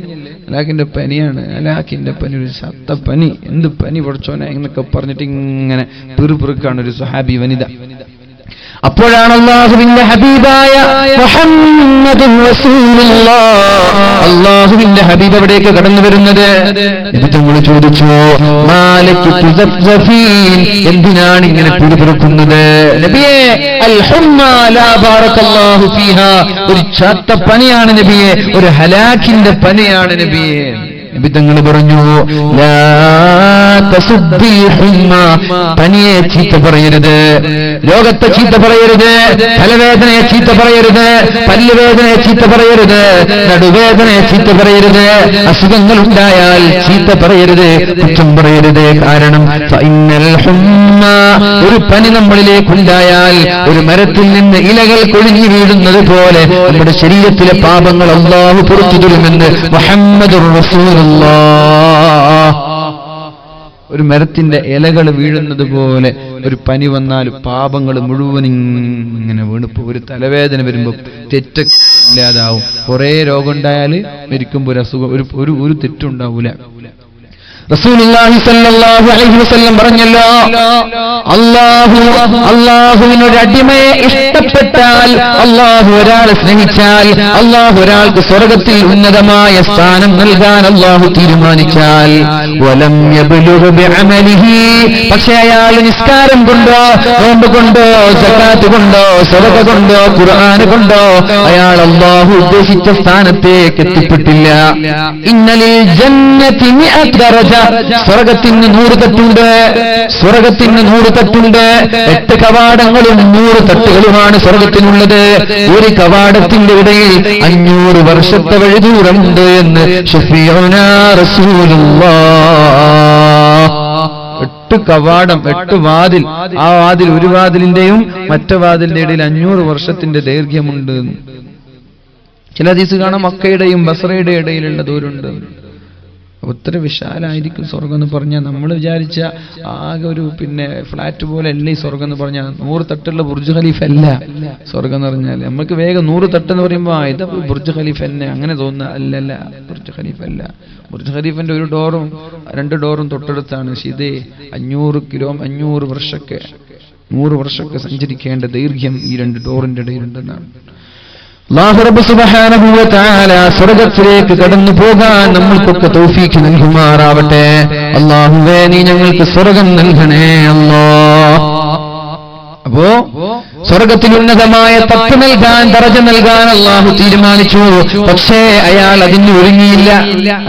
ഹലാക്കിന്റെ പനിയാണ്, ഹലാക്കിന്റെ പനി, ഒരു സത്തപ്പനി, എന്ത് പനി പഠിച്ചോനെ എന്നൊക്കെ പറഞ്ഞിട്ട് ഇങ്ങനെ പിറുപിറുക്കാണ് ഒരു സഹാബി വനിത. അപ്പോഴാണ് അല്ലാഹുവിന്റെ ഹബീബായ മുഹമ്മദുർ റസൂലുള്ളാഹ്, അല്ലാഹുവിന്റെ ഹബീബ് അവിടേക്ക് കടന്നു വരുന്നത്. നബി തങ്ങൾ ചോദിച്ചു, മാലകി തുസഫീൻ, എന്തിനാണ് ഇങ്ങനെ പിടിപിടിക്കുന്നത് നബിയേ? അൽ ഹുമ്മാ ലാ ബാറകല്ലാഹു ഫീഹാ, ഒരു ചാത്ത പനിയാണ് നബിയേ, ഒരു ഹലാക്കിന്റെ പനിയാണ് നബിയേ. നബി തങ്ങൾ പറഞ്ഞു, ലാ തസുബ്ബിൽ ഹുമ്മ, പനിയെ ചീത്ത പറയരുത്, രോഗത്തെ ചീത്ത പറയരുത്, തലവേദനയെ ചീത്ത പറയരുത്, പല്ലുവേദനയെ ചീത്ത പറയരുത്, നടുവേദനയെ ചീത്ത പറയരുത്, അസുഖങ്ങൾ ഉണ്ടായാൽ ചീത്ത പറയരുത്, കുറ്റം പറയരുത്. കാരണം ഫഇന്നൽ ഹുമ്മ, ഒരു പനി നമ്മളിലേക്കുണ്ടായാൽ ഒരു മരത്തിൽ നിന്ന് ഇലകൾ കൊഴിഞ്ഞു വീഴുന്നത് പോലെ നമ്മുടെ ശരീരത്തിലെ പാപങ്ങൾ അല്ലാഹു പുറത്തു തരുമെന്ന് മുഹമ്മദുർ റസൂലുള്ളാഹ്. ഒരു മരത്തിന്റെ ഇലകൾ വീഴുന്നത് പോലെ ഒരു പനി വന്നാൽ പാപങ്ങൾ മുഴുവൻ ഇങ്ങനെ വീണിപ്പോ. ഒരു തലവേദന വരുമ്പോൾ തെറ്റില്ലാതാവും. കുറെ രോഗം ഉണ്ടായാൽ മരിക്കുമ്പോൾ ഒരു അസുഖം, ഒരു തെറ്റുണ്ടാവൂല. റസൂലുള്ളാഹി സ്വല്ലല്ലാഹു അലൈഹി വസല്ലം പറഞ്ഞല്ലോ, അല്ലാഹുവിനൊരു അടിമയെ ഇഷ്ടപ്പെട്ടാൽ, അല്ലാഹു ഒരാളെ സ്നേഹിച്ചാൽ, അല്ലാഹു ഒരാൾക്ക് സ്വർഗ്ഗത്തിൽ ഉന്നതമായ സ്ഥാനം നൽകാൻ അല്ലാഹു തീരുമാനിച്ചാൽ, വലം യബ്ലുഗ് ബിഅമലിഹി, പക്ഷേ അയാൾ നിസ്കാരം കൊണ്ടോ നോമ്പ് കൊണ്ടോ സകാത്ത് കൊണ്ടോ സദഖ കൊണ്ടോ ഖുർആൻ കൊണ്ടോ അയാൾ അല്ലാഹു ഉദ്ദേശിച്ച സ്ഥാനത്തേക്ക് എത്തിപ്പെട്ടില്ല. ഇന്നലിൽ ജന്നതി മിഅത് ദറജ, സ്വർഗ്ഗത്തിന് 100 തട്ടുണ്ട്, സ്വർഗ്ഗത്തിന് 100 തട്ടുണ്ട്. 8 കവാടങ്ങളും 100 തട്ടുകളുമാണ് സ്വർഗ്ഗത്തിനുള്ളത്. ഒരു കവാടത്തിന്റെ ഇടയിൽ 500 വർഷത്തെ വഴി ദൂരമുണ്ട് എന്ന് ശഫീഉനാ റസൂലുള്ളാഹ്. 8 കവാടം, 8 വാതിൽ. ആ വാതിൽ, ഒരു വാതിലിന്റെയും മറ്റേ വാതിലിന്റെ ഇടയിൽ 500 വർഷത്തിന്റെ ദൈർഘ്യമുണ്ട്. ചില ഹദീസ് കാണാം മക്കയുടെയും ബസ്രയുടെ ഇടയിലുള്ള ദൂരമുണ്ട്. ഒത്തിരി വിശാലായിരിക്കും സ്വർഗം എന്ന് പറഞ്ഞാൽ നമ്മൾ വിചാരിച്ച ആകെ ഒരു ഫ്ലാറ്റ് പോലെ അല്ല ഈ സ്വർഗം എന്ന് പറഞ്ഞാൽ. 100 തട്ടുള്ള ബുർജ് ഖലീഫ അല്ല സ്വർഗം എന്ന് പറഞ്ഞാൽ. നമുക്ക് വേഗം 100 തട്ട് എന്ന് പറയുമ്പോൾ ഇത് ബുർജ് ഖലീഫ തന്നെ അങ്ങനെ തോന്നുക. അല്ലല്ല, ബുർജ് ഖലീഫ അല്ല. ബുർജ് ഖലീഫിന്റെ ഒരു ഡോറും 2 ഡോറും തൊട്ടടുത്താണ്. പക്ഷെ ഇത് 500 വർഷമൊക്കെ സഞ്ചരിക്കേണ്ട ദൈർഘ്യം ഈ 2 ഡോറിന്റെ ഇടയിലുണ്ടെന്നാണ്. അല്ലാഹു റബ്ബ് സുബ്ഹാനഹു വ തആല സ്വർഗ്ഗത്തിലേക്ക് കടന്നു പോകാൻ നമ്മൾക്കൊക്കെ തൗഫീഖ് നൽകുമാറാവട്ടെ. അല്ലാഹുവേ, നീ ഞങ്ങൾക്ക് സ്വർഗ്ഗം നൽകണേ അല്ലാഹ്. അപ്പോ സ്വർഗ്ഗത്തിൽ ഉന്നതമായ തട്ട് നൽകാൻ, ദറജ നൽകാൻ അല്ലാഹു തീരുമാനിച്ചു. പക്ഷേ അയാൾ അതിന് ഒരുങ്ങിയില്ല.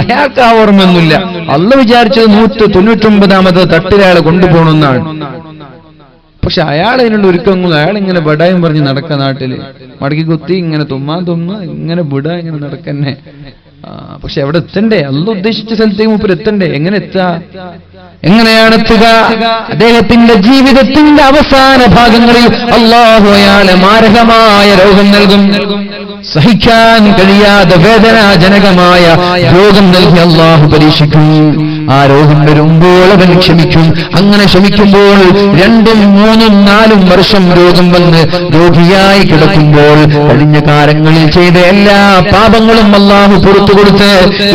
അയാൾക്ക് ആ ഓർമ്മയൊന്നുമില്ല. അല്ലാഹു വിചാരിച്ചത് 199ാമത് തട്ടിലയാളെ കൊണ്ടുപോകണമെന്നാണ്. പക്ഷെ അയാൾ അതിനുള്ള ഒരുക്കങ്ങൾ, അയാൾ ഇങ്ങനെ ബടായും പറഞ്ഞ് നടക്ക, നാട്ടില് മടക്കി കുത്തി ഇങ്ങനെ തുമ്മാൻ ഇങ്ങനെ ബിട ഇങ്ങനെ നടക്കന്നെ. പക്ഷെ എവിടെ എത്തണ്ടേ? അല്ലാഹു ഉദ്ദേശിച്ച സ്ഥലത്തേക്ക് മൂപ്പർ എത്തണ്ടേ? എങ്ങനെ എങ്ങനെയാണ് എത്തുക? അദ്ദേഹത്തിന്റെ ജീവിതത്തിന്റെ അവസാന ഭാഗങ്ങളിൽ അല്ലാഹു അയാളെ മാരകമായ രോഗം നൽകും. സഹിക്കാൻ കഴിയാതെ വേദനാജനകമായ രോഗം നൽകി അല്ലാഹു പരീക്ഷിക്കും. ആ രോഗം വരുമ്പോൾ അവൻ ക്ഷമിക്കും. അങ്ങനെ ക്ഷമിക്കുമ്പോൾ 2, 3, 4 വർഷം രോഗം വന്ന് രോഗിയായി കിടക്കുമ്പോൾ കഴിഞ്ഞ കാലങ്ങളിൽ ചെയ്ത എല്ലാ പാപങ്ങളും അല്ലാഹു പുറത്തു കൊടുത്ത്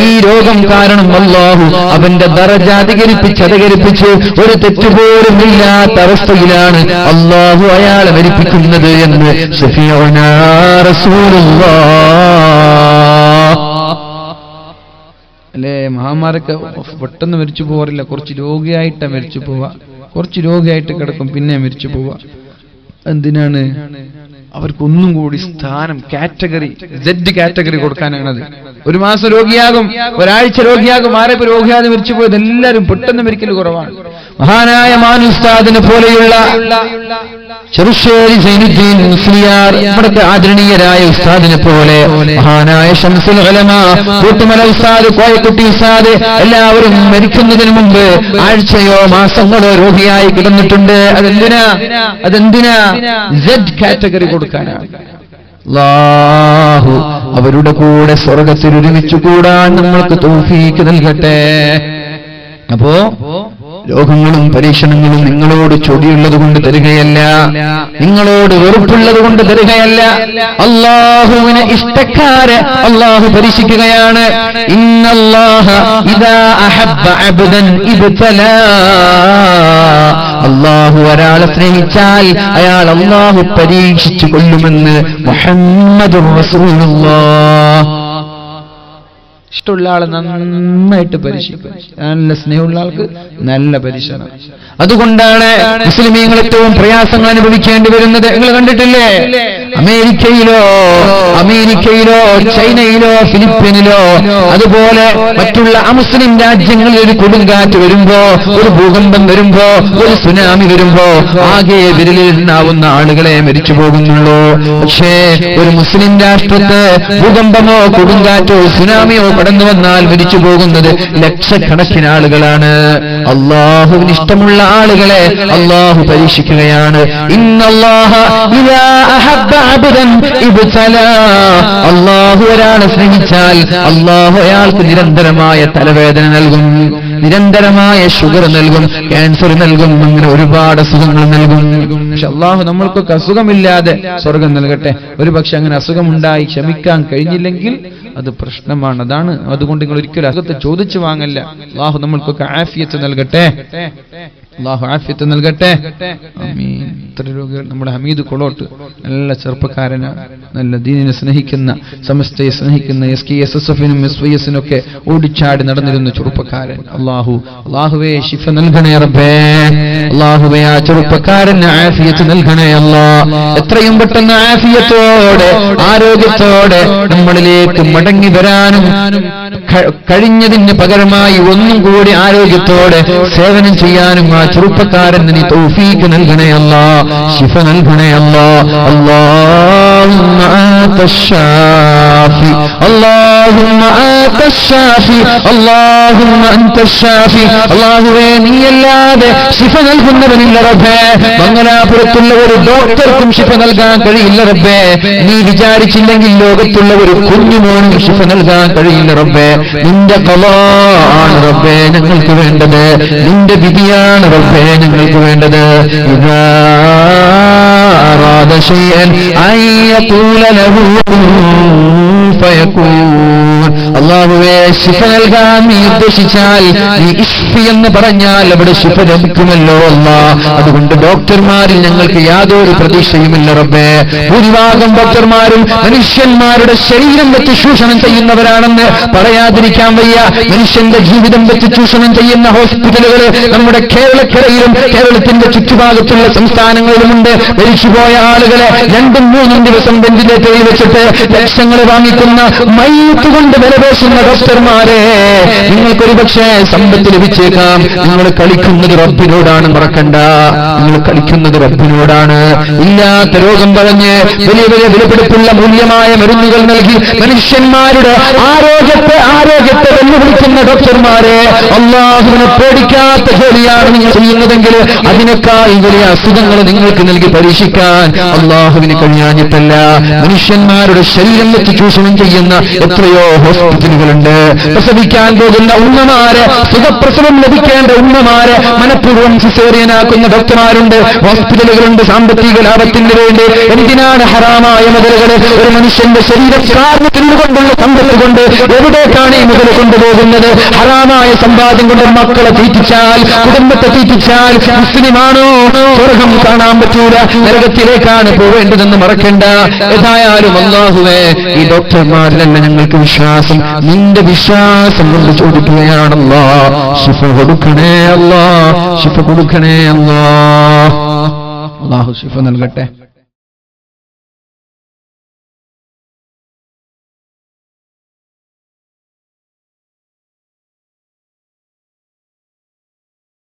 ഈ രോഗം കാരണം അല്ലാഹു അവന്റെ ദറജ അധികരിപ്പിച്ച് ഒരു തെറ്റുപോലും ഇല്ലാത്ത അവസ്ഥയിലാണ് അല്ലാഹു അയാളെ മരിപ്പിക്കുന്നത് എന്ന് ശഫീഉനാ റസൂലുള്ളാഹ്. അല്ലേ, മഹാന്മാരൊക്കെ പെട്ടെന്ന് മരിച്ചു പോകാറില്ല. കുറച്ച് രോഗിയായിട്ടാ മരിച്ചു പോവാ. കുറച്ച് രോഗിയായിട്ട് കിടക്കും, പിന്നെ മരിച്ചു പോവാ. എന്തിനാണ്? അവർക്കൊന്നും കൂടി സ്ഥാനം, കാറ്റഗറി, കാറ്റഗറി കൊടുക്കാനാണത്. 1 മാസം രോഗിയാകും, ഒരാഴ്ച രോഗിയാകും. ആരെപ്പോ രോഗിയാതെ മരിച്ചു പോയത്? എല്ലാവരും പെട്ടെന്ന് മരിക്കൽ കുറവാണ്. മഹാനായ മാനുസ്താദിനെ പോലെയുള്ള ചെറുശ്ശേരി സൈനുദ്ദീൻ മുസ്ലിയാർ, നമ്മുടെ ആദരണീയരായ ഉസ്താദിനെ പോലെ മഹാനായ ശംസുൽ ഉലമ, കൂട്ടുമല ഉസ്താദ്, കോയക്കുട്ടി ഉസ്താദ്, എല്ലാവരും മരിക്കുന്നതിന് മുമ്പ് ആഴ്ചയോ മാസങ്ങളോ രോഗിയായി കിടന്നിട്ടുണ്ട്. അതെന്തിനാ? Z കാറ്റഗറി കൊടുക്കാനാണ്. അല്ലാഹു അവരുടെ കൂടെ സ്വർഗ്ഗത്തിൽ ഒരുമിച്ച് കൂടാൻ നമ്മൾക്ക് തൗഫീഖ് നൽകട്ടെ. അപ്പോ രോഗങ്ങളും പരീക്ഷണങ്ങളും നിങ്ങളോട് ചൊടിയുള്ളത് കൊണ്ട് തരികയല്ല, നിങ്ങളോട് വെറുപ്പുള്ളത് കൊണ്ട് തരികയല്ല. അല്ലാഹുവിനെ ഇഷ്ടക്കാരെ അല്ലാഹു പരീക്ഷിക്കുകയാണ്. ഇന്നല്ലാഹ ഇദാ അഹബ്ബ അബ്ദൻ ഇബ്തലാ. അല്ലാഹു ഒരാളെ സ്നേഹിച്ചാൽ അയാൾ അല്ലാഹു പരീക്ഷിച്ചു കൊല്ലുമെന്ന് മുഹമ്മദുർ റസൂലുള്ളാഹ്. ഇഷ്ടമുള്ള ആളെ നന്നായിട്ട് പരീക്ഷിക്കും, നല്ല സ്നേഹമുള്ള ആൾക്ക് നല്ല പരീക്ഷണം. അതുകൊണ്ടാണ് മുസ്ലിമീങ്ങൾ ഏറ്റവും പ്രയാസങ്ങൾ അനുഭവിക്കേണ്ടി വരുന്നത്. നിങ്ങൾ കണ്ടിട്ടില്ലേ? അമേരിക്കയിലോ ചൈനയിലോ ഫിലിപ്പീനിലോ അതുപോലെ മറ്റുള്ള അമുസ്ലിം രാജ്യങ്ങളിൽ ഒരു കൊടുങ്കാറ്റ് വരുമ്പോ, ഒരു ഭൂകമ്പം വരുമ്പോ, ഒരു സുനാമി വരുമ്പോ ആകെ വിരലിൽ എണ്ണാവുന്ന ആളുകളെ മരിച്ചു പോകുന്നുള്ളൂ. പക്ഷേ ഒരു മുസ്ലിം രാഷ്ട്രത്ത് ഭൂകമ്പമോ കൊടുങ്കാറ്റോ സുനാമിയോ കടന്നു വന്നാൽ മരിച്ചു പോകുന്നത് ലക്ഷക്കണക്കിന് ആളുകളാണ്. അല്ലാഹുവിന് ഇഷ്ടമുള്ള ആളുകളെ അല്ലാഹു പരീക്ഷിക്കുകയാണ്. ഇന്നല്ലാഹ ഇദാ അഹബ്ബ അബ്ദൻ ഇബ്തലാ. അല്ലാഹു ഒരാളെ സ്നേഹിച്ചാൽ അല്ലാഹു അയാൾക്ക് നിരന്തരമായ തലവേദന നൽകും, നിരന്തരമായ ഷുഗർ നൽകും, ക്യാൻസർ നൽകും, അങ്ങനെ ഒരുപാട് അസുഖങ്ങൾ നൽകും. പക്ഷെ അല്ലാഹു നമ്മൾക്കൊക്കെ അസുഖമില്ലാതെ സ്വർഗം നൽകട്ടെ. ഒരു പക്ഷെ അങ്ങനെ അസുഖമുണ്ടായി ക്ഷമിക്കാൻ കഴിഞ്ഞില്ലെങ്കിൽ അത് പ്രശ്നമാണ്. അതുകൊണ്ട് നിങ്ങൾ ഒരിക്കലും അസുഖത്തെ ചോദിച്ചു വാങ്ങല്ല. അല്ലാഹു നമ്മൾക്കൊക്കെ ആഫിയത്ത് നൽകട്ടെ, അല്ലാഹു ആഫിയത്ത് നൽകട്ടെ. ആമീൻ. ഇത്ര രോഗികൾ. നമ്മുടെ ഹമീദ് കൊളോട്ട് നല്ല ചെറുപ്പക്കാരനാണ്, നല്ല ദീനിനെ സ്നേഹിക്കുന്ന, സമസ്തയെ സ്നേഹിക്കുന്ന, SKSSF-നും SYS-നും ഒക്കെ ഓടിച്ചാടി നടന്നിരുന്ന ചെറുപ്പക്കാരൻ. അല്ലാഹുവേ ശിഫ നൽകണേ റബ്ബേ. അല്ലാഹുവേ ആ ചെറുപ്പക്കാരന് ആഫിയത്ത് നൽകണേ അല്ലാഹ്. എത്രയും പെട്ടെന്ന് ആഫിയത്തോടെ ആരോഗ്യത്തോടെ നമ്മളിലേക്ക് മടങ്ങി വരാനും കഴിഞ്ഞതിന് പകരമായി ഒന്നും കൂടി ആരോഗ്യത്തോടെ സേവനം ചെയ്യാനും ആ ചെറുപ്പക്കാരന് നീ തൗഫീഖ് നൽകണേ അല്ലാഹ്, ശിഫ നൽകണേ അല്ലാഹ്. അല്ലാഹുമ്മ അൻത ശാഫി, അല്ലാഹുമ്മ അൻത ശാഫി, അല്ലാഹുമ്മ അൻത ശാഫി. അല്ലാഹുവേ നീയല്ലാതെ ശിഫ നൽകുന്നവനില്ല റബ്ബേ. മംഗലാപുരത്തുള്ള ഒരു ഡോക്ടർക്കും ശിഫ നൽകാൻ കഴിയില്ല റബ്ബേ. നീ വിചാരിച്ചില്ലെങ്കിൽ ലോകത്തുള്ള ഒരു കുഞ്ഞുമോനും ശിഫ നൽകാൻ കഴിയില്ല റബ്ബേ. നിന്റെ ഖളാ ആണ് റബ്ബേ ഞങ്ങൾക്ക് വേണ്ടത്, നിന്റെ വിധിയാണ് റബ്ബേ ഞങ്ങൾക്ക് വേണ്ടത്. ഇദാ അറാദ ശൈഅൻ അൻ യഖൂല ലഹു കുൻ ഫയകൂൻ. അല്ലാഹുവേ ശിഫ നൽകാൻ നീ ഉദ്ദേശിച്ചാൽ, നീ ഇശ്ഫി എന്ന് പറഞ്ഞാൽ അവിടെ ശിഫ ലഭിക്കുമല്ലോ അല്ലാഹ്. അതുകൊണ്ട് ഡോക്ടർമാരിൽ ഞങ്ങൾക്ക് യാതൊരു പ്രതീക്ഷയുമില്ല റബ്ബേ. ഭൂരിഭാഗം ഡോക്ടർമാരും മനുഷ്യന്മാരുടെ ശരീരം വെച്ച് ചൂഷണം ചെയ്യുന്നവരാണെന്ന് പറയാതിരിക്കാൻ വയ്യ. മനുഷ്യന്റെ ജീവിതം വെച്ച് ചൂഷണം ചെയ്യുന്ന ഹോസ്പിറ്റലുകൾ നമ്മുടെ കേരളക്കരയിലും കേരളത്തിന്റെ ചുറ്റുഭാഗത്തുള്ള സംസ്ഥാനങ്ങളിലുമുണ്ട്. മരിച്ചുപോയ ആളുകളെ 2-3 ദിവസം വെന്റിലേറ്ററിൽ വെച്ചിട്ട് ലക്ഷങ്ങൾ വാങ്ങിക്കുന്ന മയ്യത്ത് കൊണ്ട് വിലപേശുന്ന ഡോക്ടർമാരെ, നിങ്ങൾക്കൊരു പക്ഷേ സമ്പത്ത് ലഭിച്ചേക്കാം. നിങ്ങൾ കളിക്കുന്നത് റബ്ബിനോടാണ്, മറക്കണ്ട. നിങ്ങൾ കളിക്കുന്നത് റബ്ബിനോടാണ്. ഇല്ലാത്ത രോഗം പറഞ്ഞ് വലിയ വലിയ വിലപിടിപ്പുള്ള മൂല്യമായ മരുന്നുകൾ നൽകി മനുഷ്യന്മാരുടെ ആരോഗ്യത്തെ വെല്ലുവിളിക്കുന്ന ഡോക്ടർമാരെ, അല്ലാഹുവിനെ പേടിക്കാത്ത ജോലിയാണ് നിങ്ങൾ ചെയ്യുന്നതെങ്കിൽ അതിനേക്കാൾ വലിയ അസുഖങ്ങൾ നിങ്ങൾക്ക് നൽകി പരീക്ഷിക്കാൻ അല്ലാഹുവിന് കഴിയാഞ്ഞിട്ടല്ല. മനുഷ്യന്മാരുടെ ശരീരം വെച്ച് ചൂഷണം ചെയ്യുന്ന എത്രയോ ഹോസ്പിറ്റലുകളുണ്ട്. പ്രസവിക്കാൻ പോകുന്ന ഉമ്മമാരെ, സുഖപ്രസവം ലഭിക്കേണ്ട ഉമ്മമാരെ മനഃപൂർവ്വം സിസേറിയനാക്കുന്ന ഡോക്ടർമാരുണ്ട്, ഹോസ്പിറ്റലുകളുണ്ട്. സാമ്പത്തിക ലാഭത്തിന് വേണ്ടി എന്തിനാണ് ഹറാമായ മുതലുകൾ ഒരു മനുഷ്യന്റെ ശരീരം കാരണത്തിനുകൊണ്ടുള്ള സമ്പത്ത് കൊണ്ട് എവിടേക്കാണ് ഈ മുതൽ കൊണ്ടുപോകുന്നത്? ഹറാമായ സമ്പാദ്യം കൊണ്ട് മക്കളെ തീറ്റിച്ചാൽ, കുടുംബത്തെ തീറ്റിച്ചാൽ മുസ്ലിമാണോ? സ്വർഗം കാണാൻ പറ്റൂല, നരകത്തിലേക്കാണ് പോവേണ്ടതെന്ന് മറക്കണ്ട. ഏതായാലും അല്ലാഹുവേ ഈ ഡോക്ടർമാരിലല്ല ഞങ്ങൾക്ക് വിശ്വാസം, നിന്റെ വിശ്വാസം കൊണ്ട് ചോദിക്കുകയാണല്ലോ. ശിഫ കൊടുക്കണേ അല്ലാഹ്, ശിഫ കൊടുക്കണേ അല്ലാഹ്. അല്ലാഹു ശിഫ നൽകട്ടെ.